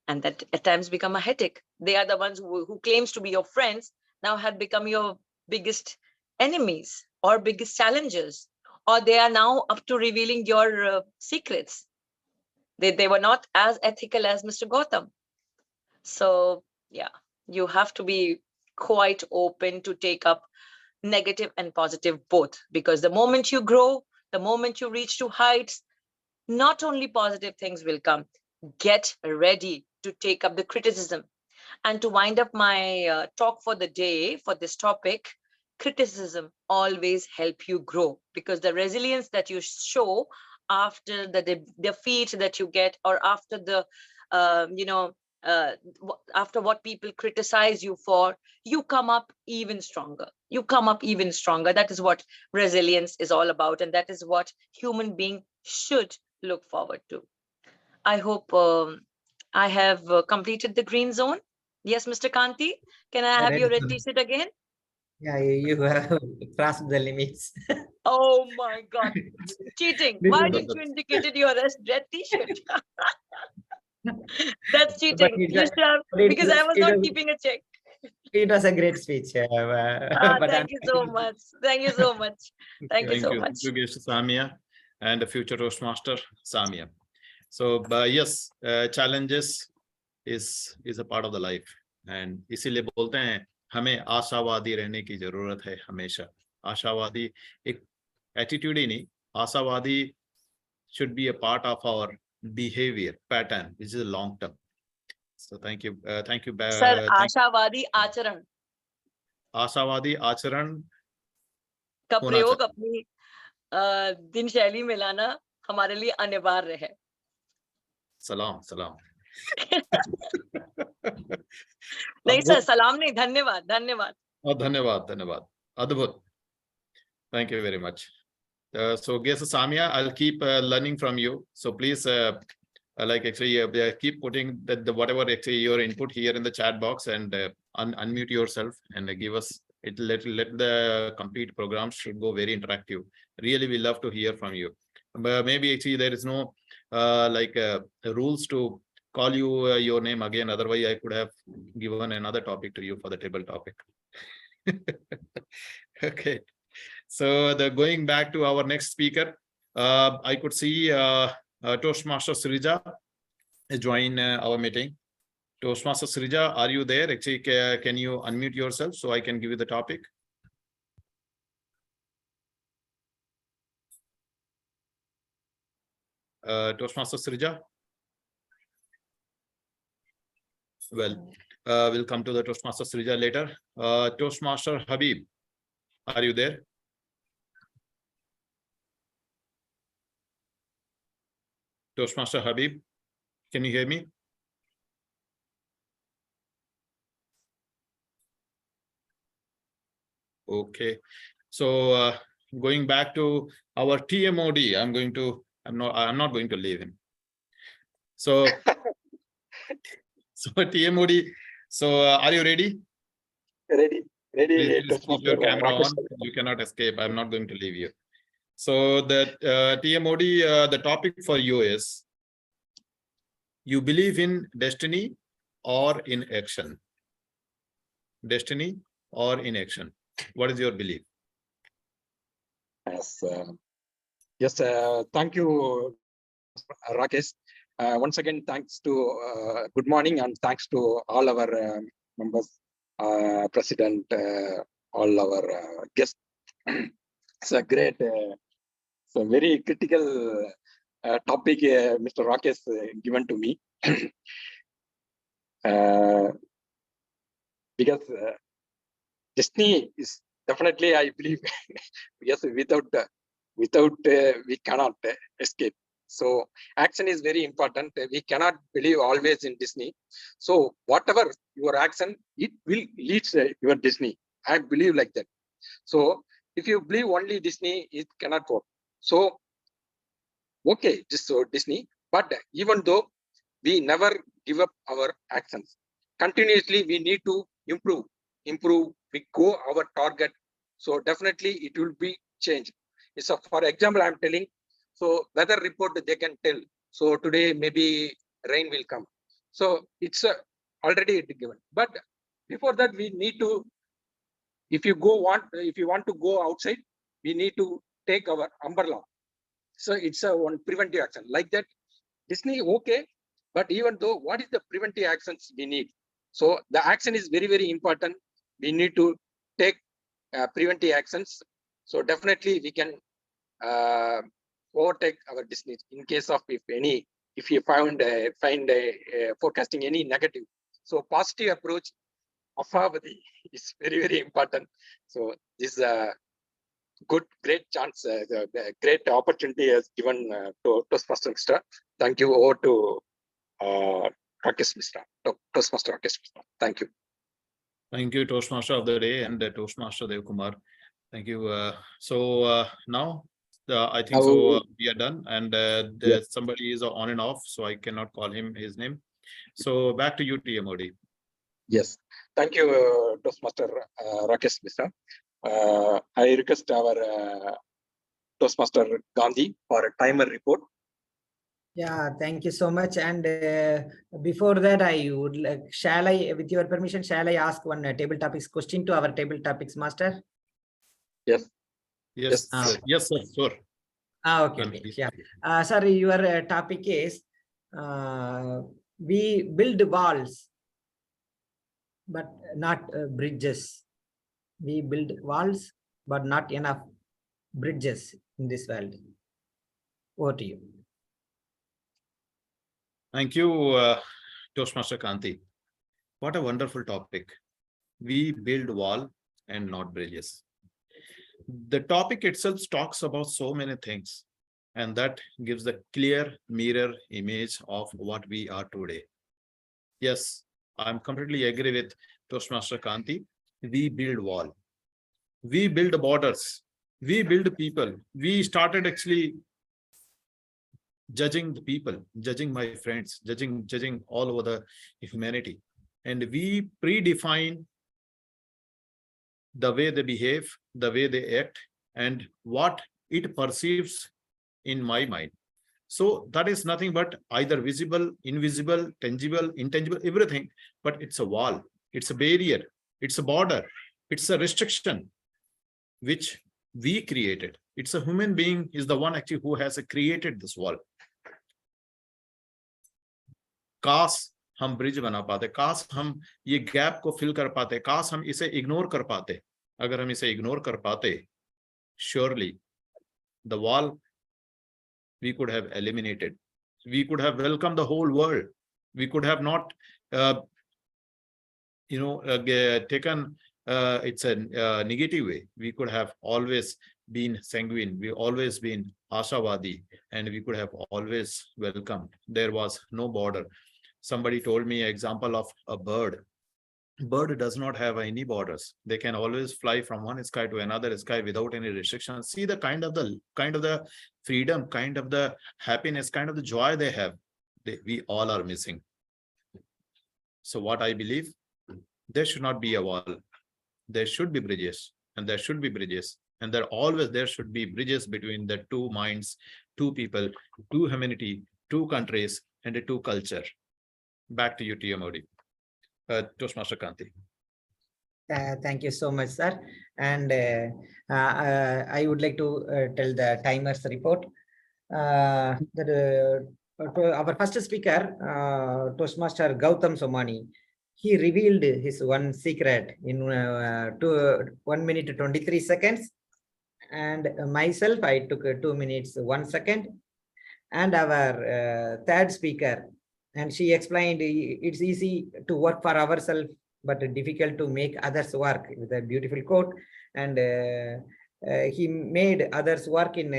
and that at times become a headache. They are the ones who claims to be your friends, now have become your biggest enemies or biggest challengers, or they are now up to revealing your secrets. They were not as ethical as Mr. Gautam. So yeah, you have to be quite open to take up negative and positive both, because the moment you grow, the moment you reach to heights, not only positive things will come. Get ready to take up the criticism. And to wind up my talk for the day for this topic, criticism always help you grow, because the resilience that you show after the defeat that you get, or after the after what people criticize you for, you come up even stronger. You come up even stronger. That is what resilience is all about, and that is what human being should look forward to. I hope I have completed the green zone. Yes, Mr. Kanti, can I have your red t-shirt again? Yeah, you have crossed the limits. Oh my God, cheating. Why didn't you indicated your red t-shirt? That's But cheating. You should have, because I was not keeping a check. It was a great speech. But Thank you so much. Thank you so much. Thank you so much. Thank you, Samia, and the future Toastmaster, Samia. So, yes, challenges is a part of the life, and इसीलिए बोलते हैं हमें आशावादी रहने की जरूरत है हमेशा. आशावादी एक attitude ही नहीं, आशावादी should be a part of our behavior pattern, which is a long term. So thank you, Sir, आशावादी आचरण. आशावादी आचरण का प्रयोग अपनी दिनशैली में लाना हमारे लिए अनिवार्य है. सलाम सलाम. नहीं सर, सलाम नहीं, धन्यवाद धन्यवाद. धन्यवाद धन्यवाद. अद्भुत. Thank you very much. So guess Samia, I'll keep learning from you. So please keep putting the whatever actually your input here in the chat box, and unmute yourself and give us it. Let the complete program should go very interactive. Really, we love to hear from you. But maybe actually there is no rules to call you your name again. Otherwise, I could have given another topic to you for the table topic. Okay. So going back to our next speaker, I could see Toastmaster Srija join our meeting. Toastmaster Srija, are you there? Actually, can you unmute yourself so I can give you the topic? Toastmaster Srija? Well, we'll come to the Toastmaster Srija later. Toastmaster Habib, are you there? Toastmaster Habib, can you hear me? Okay, so going back to our TMOD, I'm not going to leave him. So, TMOD. So, are you ready? Ready. Please keep your camera on. You cannot escape. I'm not going to leave you. So the TMOD, the topic for you is: you believe in destiny or in action? Destiny or in action? What is your belief? Yes, thank you, Rakesh. Once again, thanks to good morning, and thanks to all our members, president, all our guests. It's a great, it's a very critical topic, Mr. Rakesh given to me. Because destiny is definitely, I believe, yes, without we cannot escape. So action is very important. We cannot believe always in destiny. So whatever your action, it will lead your destiny. I believe like that. So if you believe only destiny, it cannot work. So okay, just so destiny. But even though we never give up our actions, continuously we need to improve. We go our target. So definitely it will be changed. So for example, I'm telling. So weather report they can tell. So today maybe rain will come. So it's already given. But before that, we need to. If you want to go outside, we need to take our umbrella. So it's a one preventive action like that. Disney okay, but even though, what is the preventive actions we need? So the action is very, very important. We need to take preventive actions. So definitely we can overtake our Disney in case of if you find forecasting any negative. So positive approach of Abidi is very, very important. So this is a great chance, the great opportunity has given to Toastmaster Mr. Thank you. Over to Rakesh Mr. Toastmaster Rakesh Mr. Thank you. Thank you, Toastmaster of the day and Toastmaster Devkumar. Thank you. Now, I think so we are done, and somebody is on and off, so I cannot call his name. So back to you, TMOD. Yes, thank you, Toastmaster Rakesh Mr. I request our Toastmaster Gandhi for a timer report. Yeah, thank you so much. And before that, I would like, with your permission, shall I ask one table topics question to our table topics master? Yes. Yes, yes, sir. Sure. Okay, okay. Yeah. Sorry, your topic is we build walls, but not bridges. We build walls, but not enough bridges in this world. Over to you. Thank you, Toastmaster Kanti. What a wonderful topic. We build wall and not bridges. The topic itself talks about so many things, and that gives the clear mirror image of what we are today. Yes, I'm completely agree with Toastmaster Kanti. We build wall. We build borders. We build people. We started actually judging the people, judging my friends, judging all over the humanity. And we predefine the way they behave, the way they act, and what it perceives in my mind. So that is nothing but either visible, invisible, tangible, intangible, everything, but it's a wall, it's a barrier, it's a border, it's a restriction, which we created. It's a human being is the one actually who has created this wall. काश हम bridge बना पाते, काश हम ये gap को fill कर पाते, काश हम इसे इग्नोर कर पाते. अगर हम इसे इग्नोर कर पाते, surely the wall we could have eliminated. We could have welcomed the whole world. We could have not taken it's a negative way. We could have always been sanguine. We always been ashawadi, and we could have always welcomed. There was no border. Somebody told me an example of a bird. Bird does not have any borders. They can always fly from one sky to another sky without any restrictions. See the kind of the freedom, kind of the happiness, kind of the joy they have. We all are missing. So what I believe, there should not be a wall. There should be bridges, and there should be bridges, and there should be bridges between the two minds, two people, two humanity, two countries, and a two culture. Back to you, TMOD. Toastmaster Kanti. Thank you so much, sir. And I would like to tell the timers report. Our first speaker, Toastmaster Gautam Somani, he revealed his one secret in 1 minute 23 seconds. And myself, I took 2 minutes 1 second. And our third speaker, and she explained it's easy to work for ourselves, but difficult to make others work, with a beautiful quote. And he made others work in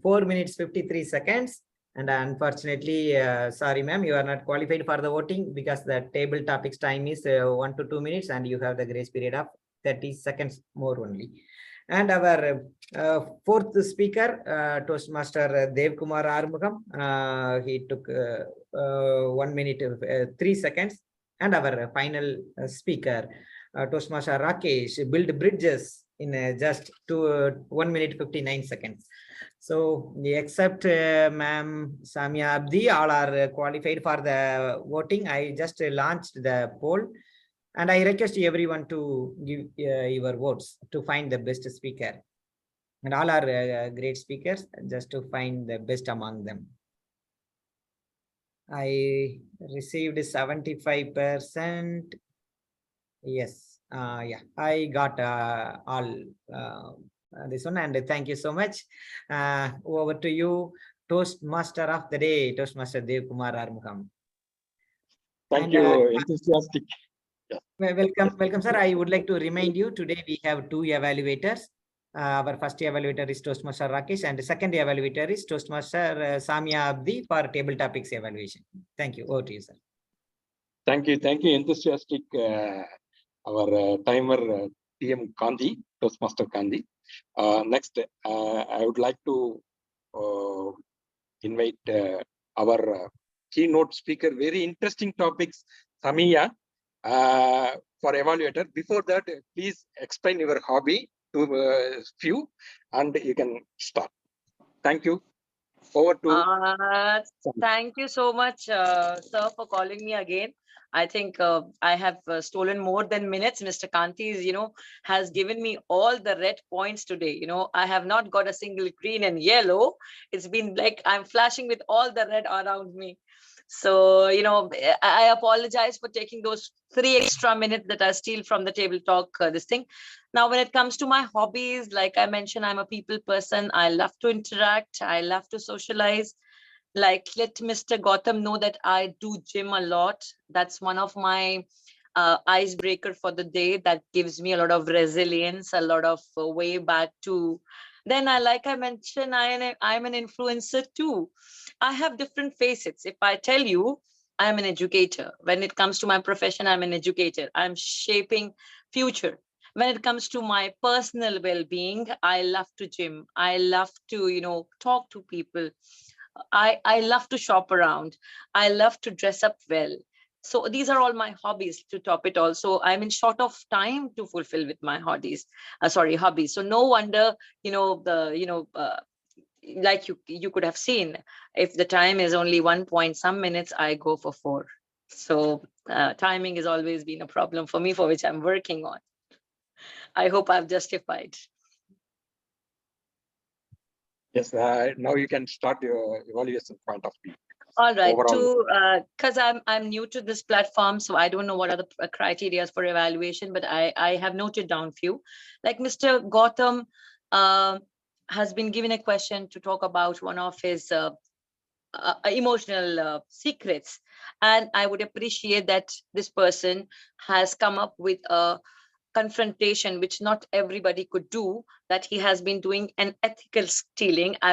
4 minutes 53 seconds. And unfortunately, sorry ma'am, you are not qualified for the voting because the table topics time is 1 to 2 minutes, and you have the grace period of 30 seconds more only. And our fourth speaker, Toastmaster Devkumar Arumugam, he took 1 minute 3 seconds. And our final speaker, Toastmaster Rakesh, build bridges in just 1 minute 59 seconds. So except ma'am Samia, Abidi, all are qualified for the voting. I just launched the poll. And I request everyone to give your votes to find the best speaker. And all are great speakers, just to find the best among them. I received 75%. Yes. Yeah, I got all this one. And thank you so much. Over to you, Toastmaster of the day, Toastmaster Devkumar Arumugam. Thank you. Enthusiastic. Welcome, sir. I would like to remind you today we have two evaluators. Our first evaluator is Toastmaster Rakesh, and the second evaluator is Toastmaster Samia Abdi for table topics evaluation. Thank you. Over to you, sir. Thank you, enthusiastic our timer TM Gandhi, Toastmaster Gandhi. Next, I would like to invite our keynote speaker. Very interesting topics, Samia, for evaluator. Before that, please explain your hobby to few, and you can start. Thank you. Over to. Thank you so much, sir, for calling me again. I think I have stolen more than minutes. Mr. Kanti, has given me all the red points today. I have not got a single green and yellow. It's been like I'm flashing with all the red around me. So, I apologize for taking those 3 extra minutes that I steal from the table talk, this thing. Now, when it comes to my hobbies, like I mentioned, I'm a people person. I love to interact. I love to socialize. Like, let Mr. Gautam know that I do gym a lot. That's one of my icebreaker for the day. That gives me a lot of resilience, a lot of way back to. Then like I mentioned, I'm an influencer too. I have different facets. If I tell you, I'm an educator. When it comes to my profession, I'm an educator. I'm shaping future. When it comes to my personal well-being, I love to gym. I love to, talk to people. I love to shop around. I love to dress up well. So these are all my hobbies to top it all. So I'm in short of time to fulfill with my hobbies. Hobbies. So no wonder, like you could have seen, if the time is only 1 point some minutes, I go for 4. So timing has always been a problem for me, for which I'm working on. I hope I've justified. Yes, now you can start your evaluation point of view. All right, Overall. because I'm new to this platform, so I don't know what are the criteria for evaluation, but I have noted down few. Like Mr. Gautam has been given a question to talk about one of his emotional secrets, and I would appreciate that this person has come up with a confrontation which not everybody could do, that he has been doing an ethical stealing. I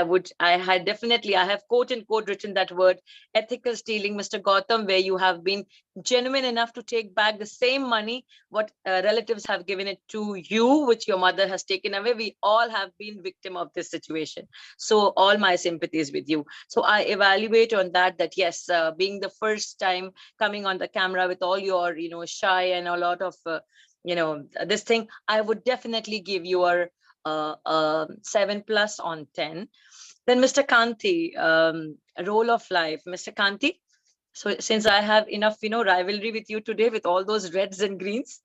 have quote unquote written that word, ethical stealing, Mr. Gautam, where you have been genuine enough to take back the same money what relatives have given it to you, which your mother has taken away. We all have been victim of this situation, so all my sympathies with you. So I evaluate on that yes, being the first time coming on the camera with all your shy and a lot of this thing, I would definitely give you a 7+ on 10. Then Mr. Kanti, role of life, Mr. Kanti. So since I have enough, rivalry with you today with all those reds and greens,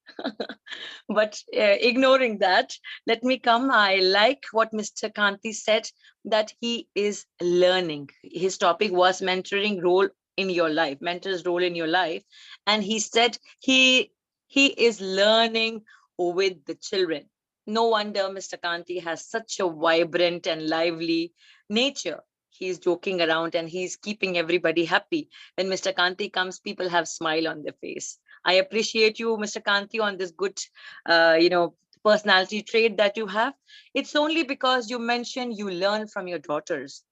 but ignoring that, let me come. I like what Mr. Kanti said, that he is learning. His topic was mentoring role in your life, mentor's role in your life. And he said he is learning with the children. No wonder Mr. Kanti has such a vibrant and lively nature. He's joking around and he's keeping everybody happy. When Mr. Kanti comes, people have smile on their face. I appreciate you, Mr. Kanti, on this good, personality trait that you have. It's only because you mentioned you learn from your daughters.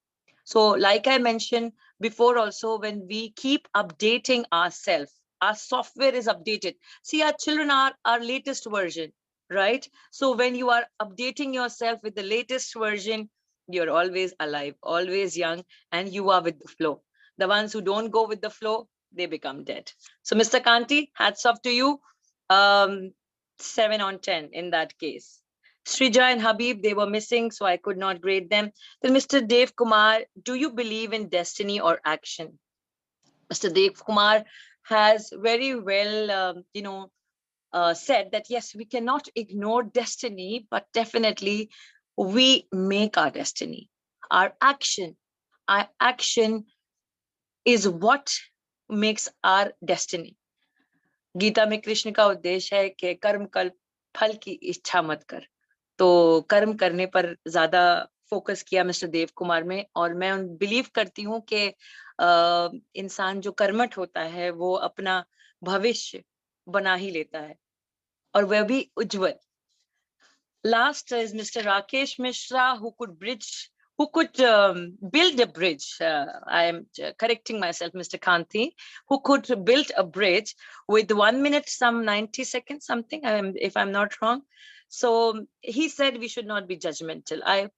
So like I mentioned before also, when we keep updating ourselves, our software is updated. See, our children are our latest version, right? So when you are updating yourself with the latest version, you're always alive, always young, and you are with the flow. The ones who don't go with the flow, they become dead. So Mr. Kanti, hats off to you. 7 on 10 in that case. Srija and Habib, they were missing, so I could not grade them. Then Mr. Devkumar, do you believe in destiny or action? Mr. Devkumar has very well, said that, yes, we cannot ignore destiny, but definitely we make our destiny. Our action is what makes our destiny. Gita में कृष्ण का उद्देश्य है कि कर्म कल फल की इच्छा मत कर, तो कर्म करने पर ज्यादा फोकस किया मिस्टर देव कुमार में। और मैं बिलीव करती हूँ कि इंसान जो कर्मठ होता है वो अपना भविष्य बना ही लेता है, और वह भी उज्जवल. Last is Mr. Rakesh Mishra, who could build a bridge. I am correcting myself, Mr. Kanti, who could build a bridge with 1 minute, some 90 seconds, something, if I'm not wrong. So he said we should not be judgmental. I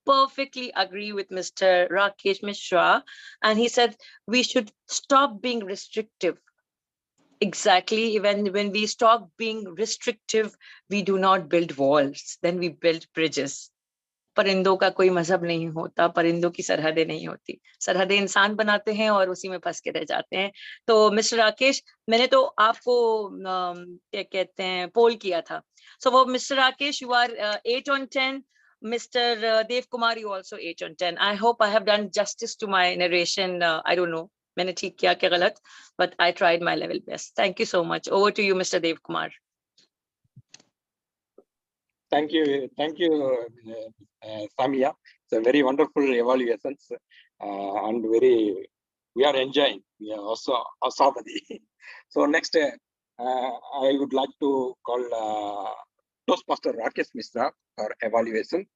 perfectly agree with Mr. Rakesh Mishra. And he said we should stop being restrictive. Exactly. When we stop being restrictive, we do not build walls, then we build bridges. परिंदों का कोई मजहब नहीं होता, परिंदों की सरहदें नहीं होती, सरहदें इंसान बनाते हैं और उसी में फंस के रह जाते हैं. तो मिस्टर राकेश, मैंने तो आपको क्या कहते हैं पोल किया था. सो वो mister Rakesh, you are 8 on 10. Mr. Devkumar, you also 8 on 10. I hope I have done justice to my narration. I don't know मैंने ठीक किया क्या गलत, but I tried my level best. Thank you so much. Over to you, Mr. Devkumar. Thank you, Samia. It's a very wonderful evaluations and we are enjoying. We are also Asabadi. So next, I would like to call Toastmaster Rakesh Mishra for evaluation.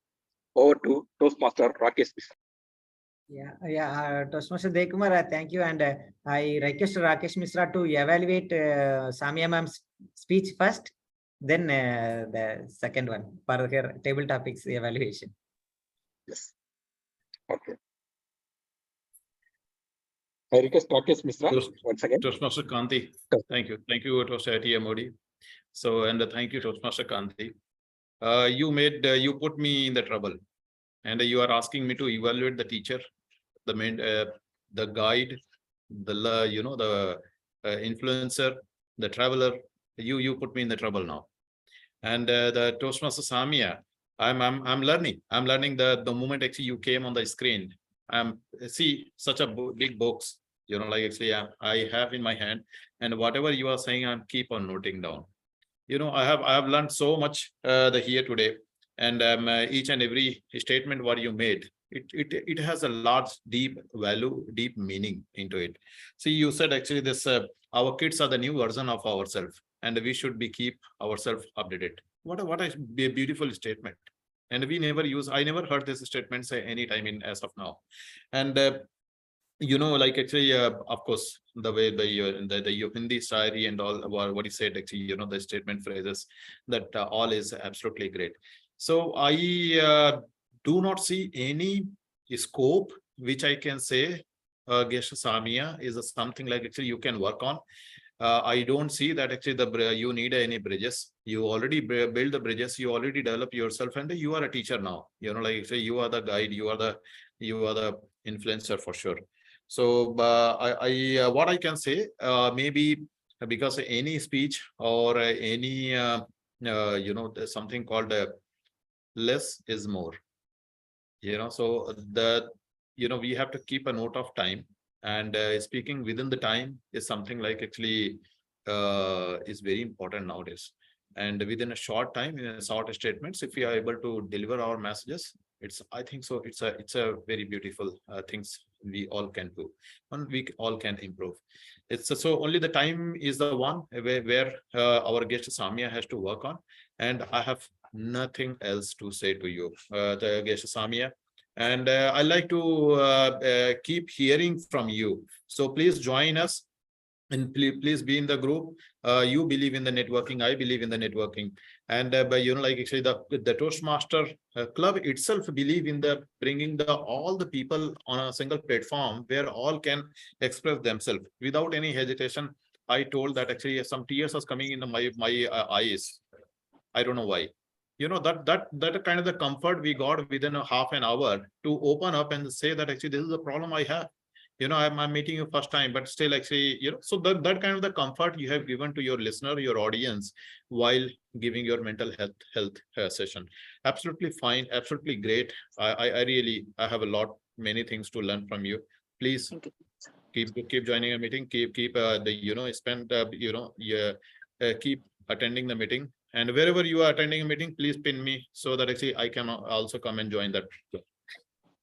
Over to Toastmaster Rakesh Mishra. Toastmaster Devkumar, thank you, and I request Rakesh Mishra to evaluate Samia ma'am's speech first, then the second one for her table topics evaluation. Yes. Okay. I request Rakesh Mishra once again. Toastmaster Kanti, thank you. Thank you, TMOD. So, and thank you, Toastmaster Kanti. You put me in the trouble, and you are asking me to evaluate the teacher, the guide, the influencer, the traveler. You put me in the trouble now. And the Toastmaster Samia, I'm learning. I'm learning the moment actually you came on the screen. See such a big box, like actually I have in my hand, and whatever you are saying, I'm keep on noting down. I have learned so much here today, and each and every statement what you made, it has a large, deep value, deep meaning into it. See, you said actually this our kids are the new version of ourselves, and we should be keep ourselves updated. What a beautiful statement. And I never heard this statement say any time in as of now. And like actually, of course, the way the Hindi Shayari and all what he said, actually, the statement phrases, that all is absolutely great. So I do not see any scope which I can say Gesha Samia is something like actually you can work on. I don't see that actually you need any bridges. You already build the bridges, you already develop yourself, and you are a teacher now. Like say you are the guide, you are the influencer for sure. So what I can say, maybe because any speech or any there's something called less is more. So we have to keep a note of time, and speaking within the time is something like actually is very important nowadays. And within a short time, in a short statements, if we are able to deliver our messages, I think so it's a very beautiful things we all can do, and we all can improve. So only the time is the one where our guest Samia has to work on, and I have nothing else to say to you, the guest Samia. And I like to keep hearing from you. So please join us, and please be in the group. You believe in the networking, I believe in the networking, and like actually the Toastmaster club itself believe in the bringing all the people on a single platform where all can express themselves without any hesitation. I told that actually some tears are coming in my eyes. I don't know why. That kind of the comfort we got within a half an hour to open up and say that actually this is the problem I have. I'm meeting you first time, but still actually, so that kind of the comfort you have given to your listener, your audience, while giving your mental health session. Absolutely fine, absolutely great. I have many things to learn from you. Please keep joining a meeting, keep keep attending the meeting. And wherever you are attending a meeting, please pin me so that actually I can also come and join that.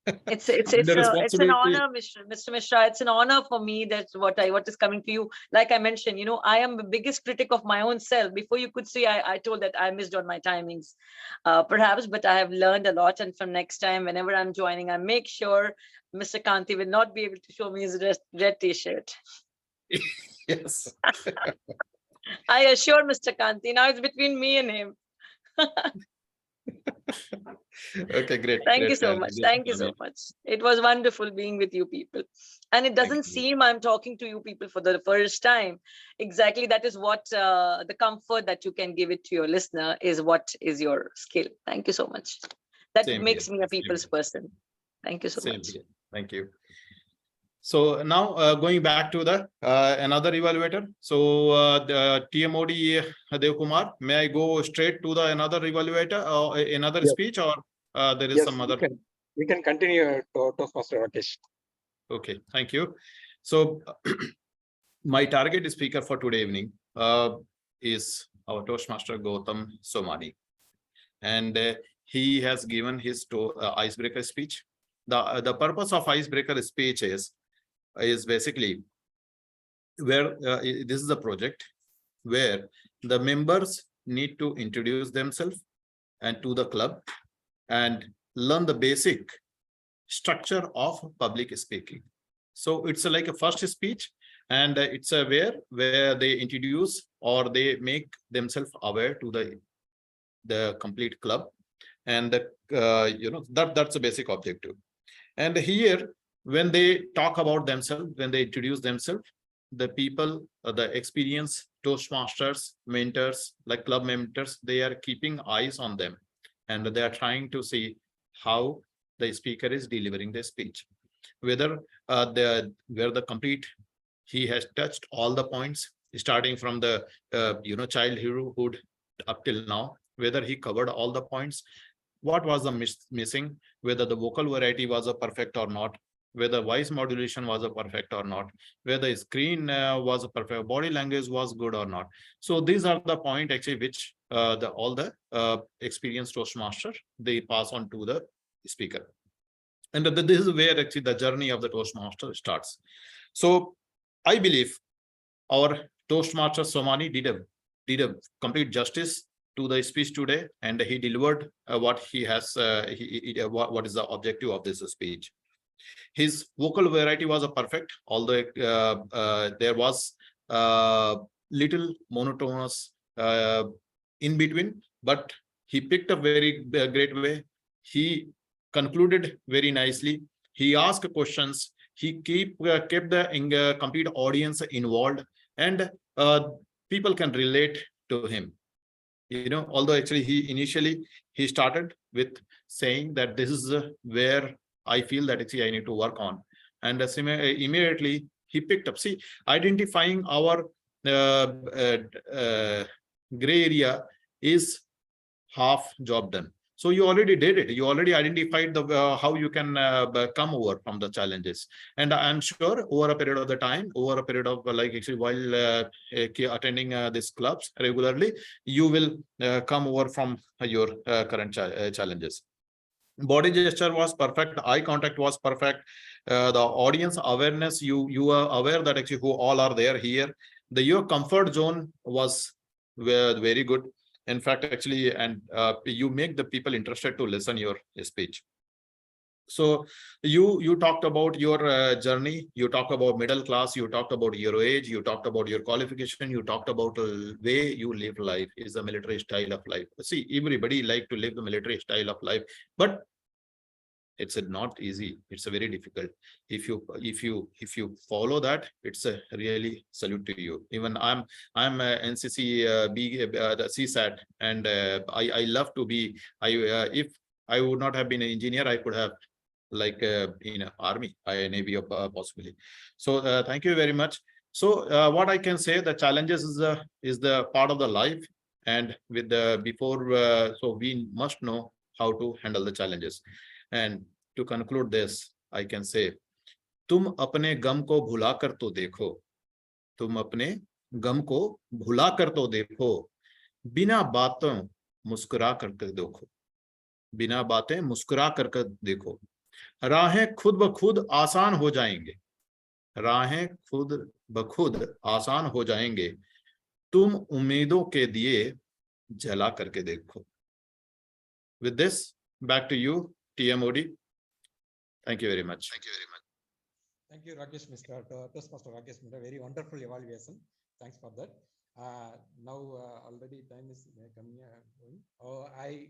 It's I mean, the an responsibility. honor, Mr. Mishra. It's an honor for me that what is coming to you. Like I mentioned, I am the biggest critic of my own self. Before you could see, I told that I missed on my timings, perhaps, but I have learned a lot. And from next time, whenever I'm joining, I make sure Mr. Kanti will not be able to show me his red T-shirt. Yes. I assure Mr. Kanti. Now it's between me and him. Okay, great. Thank you great, so much. great, Thank you Samia. so much. It was wonderful being with you people. And it Thank doesn't you. seem I'm talking to you people for the first time. Exactly. That is what the comfort that you can give it to your listener is what is your skill. Thank you so much. That Same makes here. me a Same people's here. person. Thank you so Same much. here. Thank you. So now going back to the another evaluator. So the TMOD Devkumar, may I go straight to the another evaluator or another Yes. speech, or there is Yes, some other? we can continue to Toastmaster Rakesh. Okay, thank you. So my target speaker for today evening is our Toastmaster Gautam Somani, and he has given his icebreaker speech. The purpose of icebreaker speech is basically where this is a project where the members need to introduce themselves and to the club and learn the basic structure of public speaking. So it's like a first speech, and it's a where they introduce or they make themselves aware to the complete club, and that's a basic objective. And here, when they talk about themselves, when they introduce themselves, the people, the experienced Toastmasters, mentors, like club mentors, they are keeping eyes on them, and they are trying to see how the speaker is delivering their speech, whether where the complete he has touched all the points, starting from the childhood up till now, whether he covered all the points, what was the missing, whether the vocal variety was a perfect or not, whether voice modulation was a perfect or not, whether screen was a perfect, body language was good or not. So these are the point actually which all the experienced Toastmaster they pass on to the speaker. And this is where actually the journey of the Toastmaster starts. So I believe our Toastmaster Somani did a complete justice to the speech today, and he delivered what he has. What is the objective of this speech? His vocal variety was a perfect, although there was little monotonous in between, but he picked a very great way. He concluded very nicely. He asked questions. He kept the complete audience involved, and people can relate to him. Although actually he started with saying that this is where I feel that actually I need to work on, and immediately he picked up. See, identifying our gray area is half job done. So you already did it. You already identified the how you can come over from the challenges. And I'm sure over a period of the time, over a period of like actually while attending these clubs regularly, you will come over from your current challenges. Body gesture was perfect. Eye contact was perfect. The audience awareness, you are aware that actually who all are there here. Your comfort zone was very good. In fact, actually, and you make the people interested to listen your speech. So you talked about your journey. You talked about middle class. You talked about your age. You talked about your qualification. You talked about the way you live life is the military style of life. See, everybody like to live the military style of life, but it's not easy. It's a very difficult. If you follow that, it's a really salute to you. Even I'm NCC the CSAT, and I love to be. If I would not have been an engineer, I could have like in army, Navy possibly. So thank you very much. So what I can say, the challenges is the part of the life, and with the before so we must know how to handle the challenges. And to conclude this, I can say, तुम अपने गम को भुला कर तो देखो, तुम अपने गम को भुला कर तो देखो, बिना बातों मुस्कुरा कर देखो, बिना बातें मुस्कुरा कर देखो. राहें खुद ब खुद आसान हो जाएंगे, राहें खुद ब खुद आसान हो जाएंगे, तुम उम्मीदों के दिए जला करके देखो. With this, back to you, TMOD. Thank you very much. Thank you very much. Thank you, Rakesh, Mr. Toastmaster Rakesh, Mr. Very wonderful evaluation. Thanks for that. Now, already time is coming. I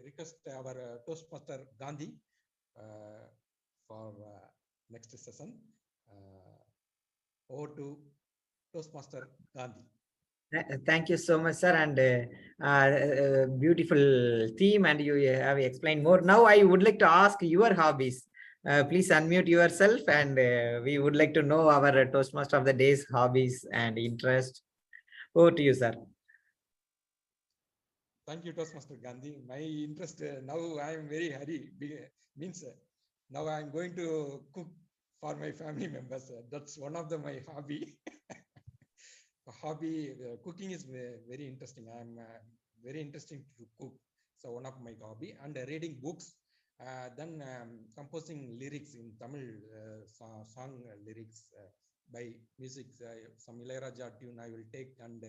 request our Toastmaster Gandhi for next session. Over to Toastmaster Gandhi. Thank you so much, sir, and beautiful theme, and you have explained more. Now, I would like to ask your hobbies. Please unmute yourself, and we would like to know our Toastmaster of the day's hobbies and interest. Over to you, sir. Thank you, Toastmaster Gandhi. My interest now I am very hurry. Means now I am going to cook for my family members. That's one of my hobby. Cooking is very interesting. I am very interesting to cook. So one of my hobby, and reading books. Then composing lyrics in Tamil song lyrics by music. Some Ilayaraja tune I will take, and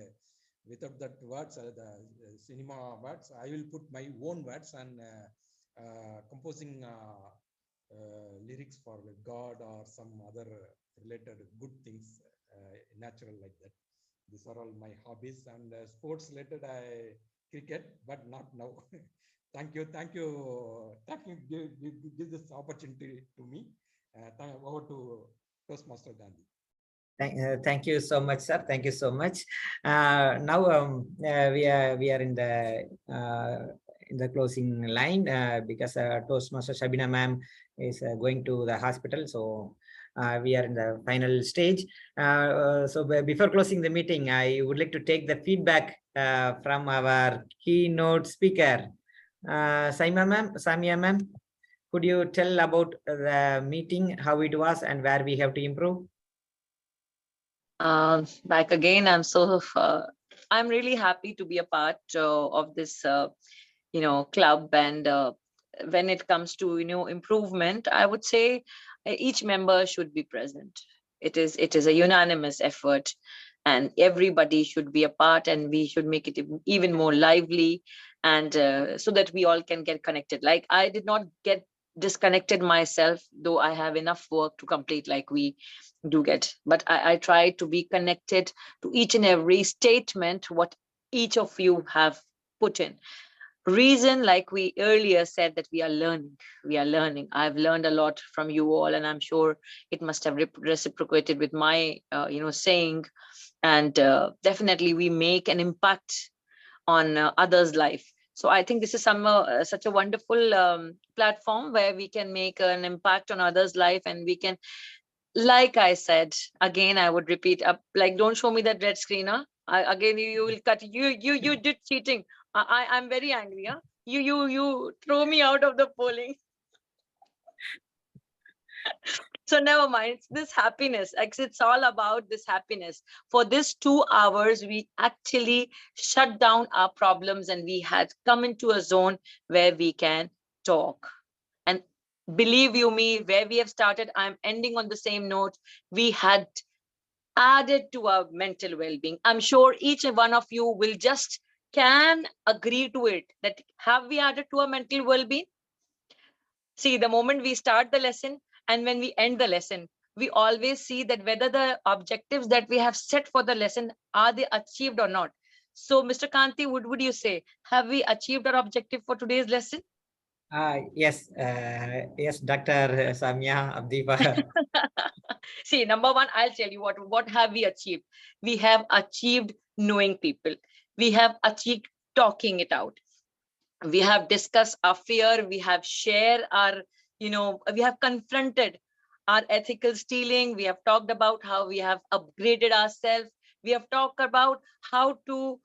without that words, the cinema words, I will put my own words, and composing lyrics for God or some other related good things, natural like that. These are all my hobbies, and sports related, cricket, but not now. Thank you. Give this opportunity to me. Over to Toastmaster Gandhi. Thank you so much, sir. Thank you so much. Now we are in the closing line because Toastmaster Shabina ma'am is going to the hospital, so we are in the final stage. So before closing the meeting, I would like to take the feedback from our keynote speaker, Samia ma'am. Could you tell about the meeting, how it was, and where we have to improve? Back again, I'm really happy to be a part of this, club. And when it comes to, improvement, I would say each member should be present. It is a unanimous effort, and everybody should be a part, and we should make it even more lively, and so that we all can get connected. Like, I did not get disconnected myself, though I have enough work to complete, like we do get, but I try to be connected to each and every statement what each of you have put in. Reason, like we earlier said, that we are learning. I've learned a lot from you all, and I'm sure it must have reciprocated with my saying, and definitely we make an impact on others' life. So I think this is such a wonderful platform where we can make an impact on others' life, and we can, like I said, again, I would repeat, like, don't show me that red screen, huh? Again, you will cut. You did cheating. I'm very angry, huh? You throw me out of the polling. So never mind. It's this happiness. It's all about this happiness. For this 2 hours, we actually shut down our problems, and we had come into a zone where we can talk. And believe you me, where we have started, I'm ending on the same note. We had added to our mental well-being. I'm sure each one of you will just can agree to it, that have we added to our mental well-being? See, the moment we start the lesson and when we end the lesson, we always see that whether the objectives that we have set for the lesson, are they achieved or not? So, Mr. Kanti, what would you say? Have we achieved our objective for today's lesson? Yes, Dr. Samia, Abdi. See, number one, I'll tell you what have we achieved. We have achieved knowing people. We have achieved talking it out. We have discussed our fear. We have shared our, we have confronted our ethical stealing. We have talked about how we have upgraded ourselves. We have talked about how to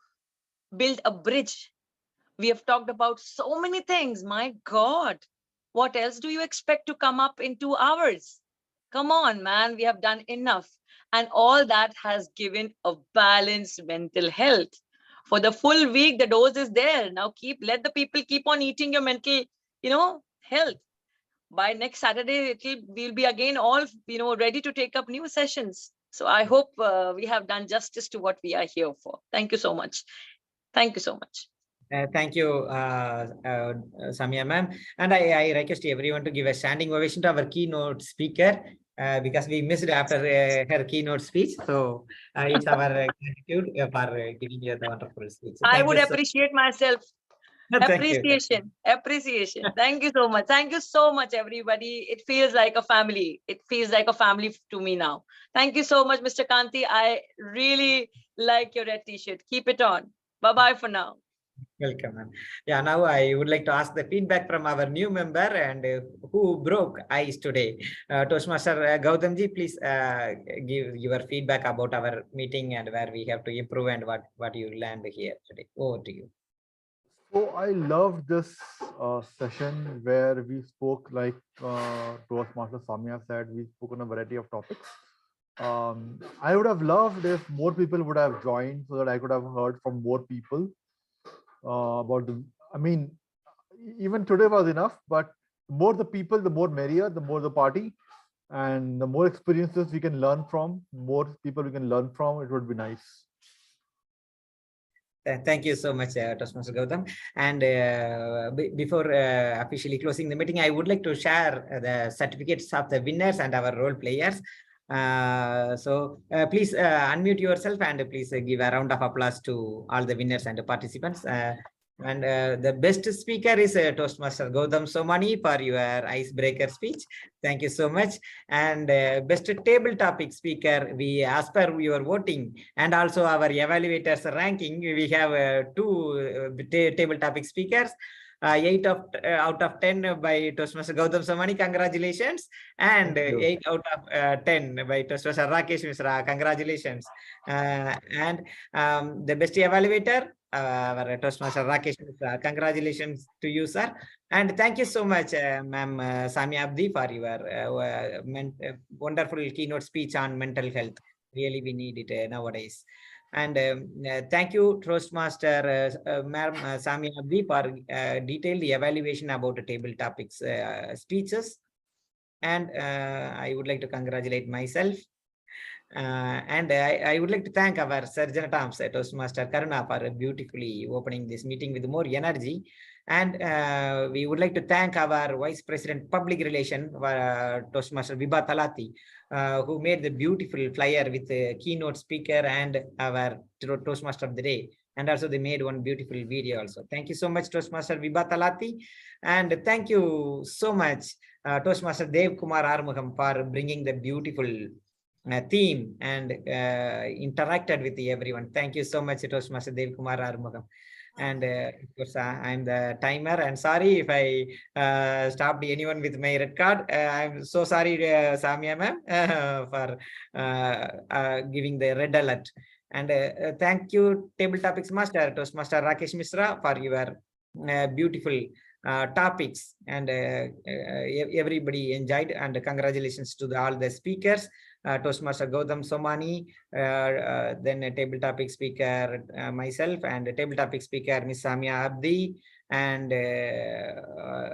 build a bridge. We have talked about so many things. My God, what else do you expect to come up in 2 hours? Come on, man, we have done enough. And all that has given a balanced mental health. For the full week, the dose is there. Now let the people keep on eating your mental, health. by next Saturday, we'll be again all, ready to take up new sessions. So I hope we have done justice to what we are here for. Thank you so much. Thank you so much. Thank you, Samia ma'am. And I request everyone to give a standing ovation to our keynote speaker because we missed after her keynote speech. So it's our gratitude for giving you the wonderful speech. So I thank would you so- appreciate myself. Thank you. Appreciation. Thank you so much. Thank you so much, everybody. It feels like a family. It feels like a family to me now. Thank you so much, Mr. Kanti. I really like your red t-shirt. Keep it on. Bye-bye for now. Welcome, ma'am. Yeah, now I would like to ask the feedback from our new member and who broke ice today. Toastmaster Gautamji, please give your feedback about our meeting and where we have to improve and what you learned here today. Over to you. So I loved this session where we spoke, like Toastmaster Samia said, we spoke on a variety of topics. I would have loved if more people would have joined so that I could have heard from more people about the, I mean, even today was enough, but the more the people, the more merrier, the more the party, and the more experiences we can learn from, more people we can learn from, it would be nice. Thank you so much, Toastmaster Gautam. And before officially closing the meeting, I would like to share the certificates of the winners and our role players. So please unmute yourself and please give a round of applause to all the winners and the participants. And the best speaker is Toastmaster Gautam Somani for your icebreaker speech. Thank you so much. And best table topic speaker, we as per your voting and also our evaluators ranking, we have two table topic speakers. 8 out of 10 by Toastmaster Gautam Somani, congratulations. And 8 out of 10 by Toastmaster Rakesh Misra, congratulations. And the best evaluator, our Toastmaster Rakesh Misra, congratulations to you, sir. And thank you so much, ma'am Samia Abidi, for your wonderful keynote speech on mental health. Really, we need it nowadays. And thank you, Toastmaster Ma'am Samia Abidi, for detailed evaluation about the table topics speeches. And I would like to congratulate myself. And I would like to thank our Surgeon at Arms, Toastmaster Karuna, for beautifully opening this meeting with more energy. And we would like to thank our Vice President Public Relation, Toastmaster Vibha Talati, who made the beautiful flyer with the keynote speaker and our Toastmaster of the day. And also they made one beautiful video also. Thank you so much, Toastmaster Vibha Talati. And thank you so much, Toastmaster Devkumar Arumugam, for bringing the beautiful theme and interacted with everyone. Thank you so much, Toastmaster Devkumar Arumugam. And of course, I'm the timer. And sorry if I stopped anyone with my red card. I'm so sorry, Samia ma'am, for giving the red alert. And thank you, Table Topics Master, Toastmaster Rakesh Misra, for your beautiful topics. And everybody enjoyed. And congratulations to all the speakers. Toastmaster Gautam Somani, then a table topic speaker myself, and a table topic speaker Miss Samia Abdi, and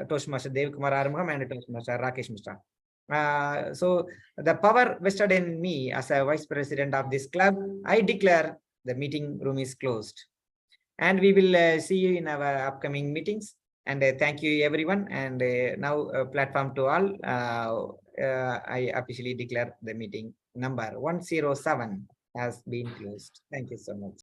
Toastmaster Devkumar Arumugam, and Toastmaster Rakesh Misra. So the power vested in me as a vice president of this club, I declare the meeting room is closed. And we will see you in our upcoming meetings. And thank you, everyone. And now platform to all. I officially declare the meeting number 107 has been closed. Thank you so much.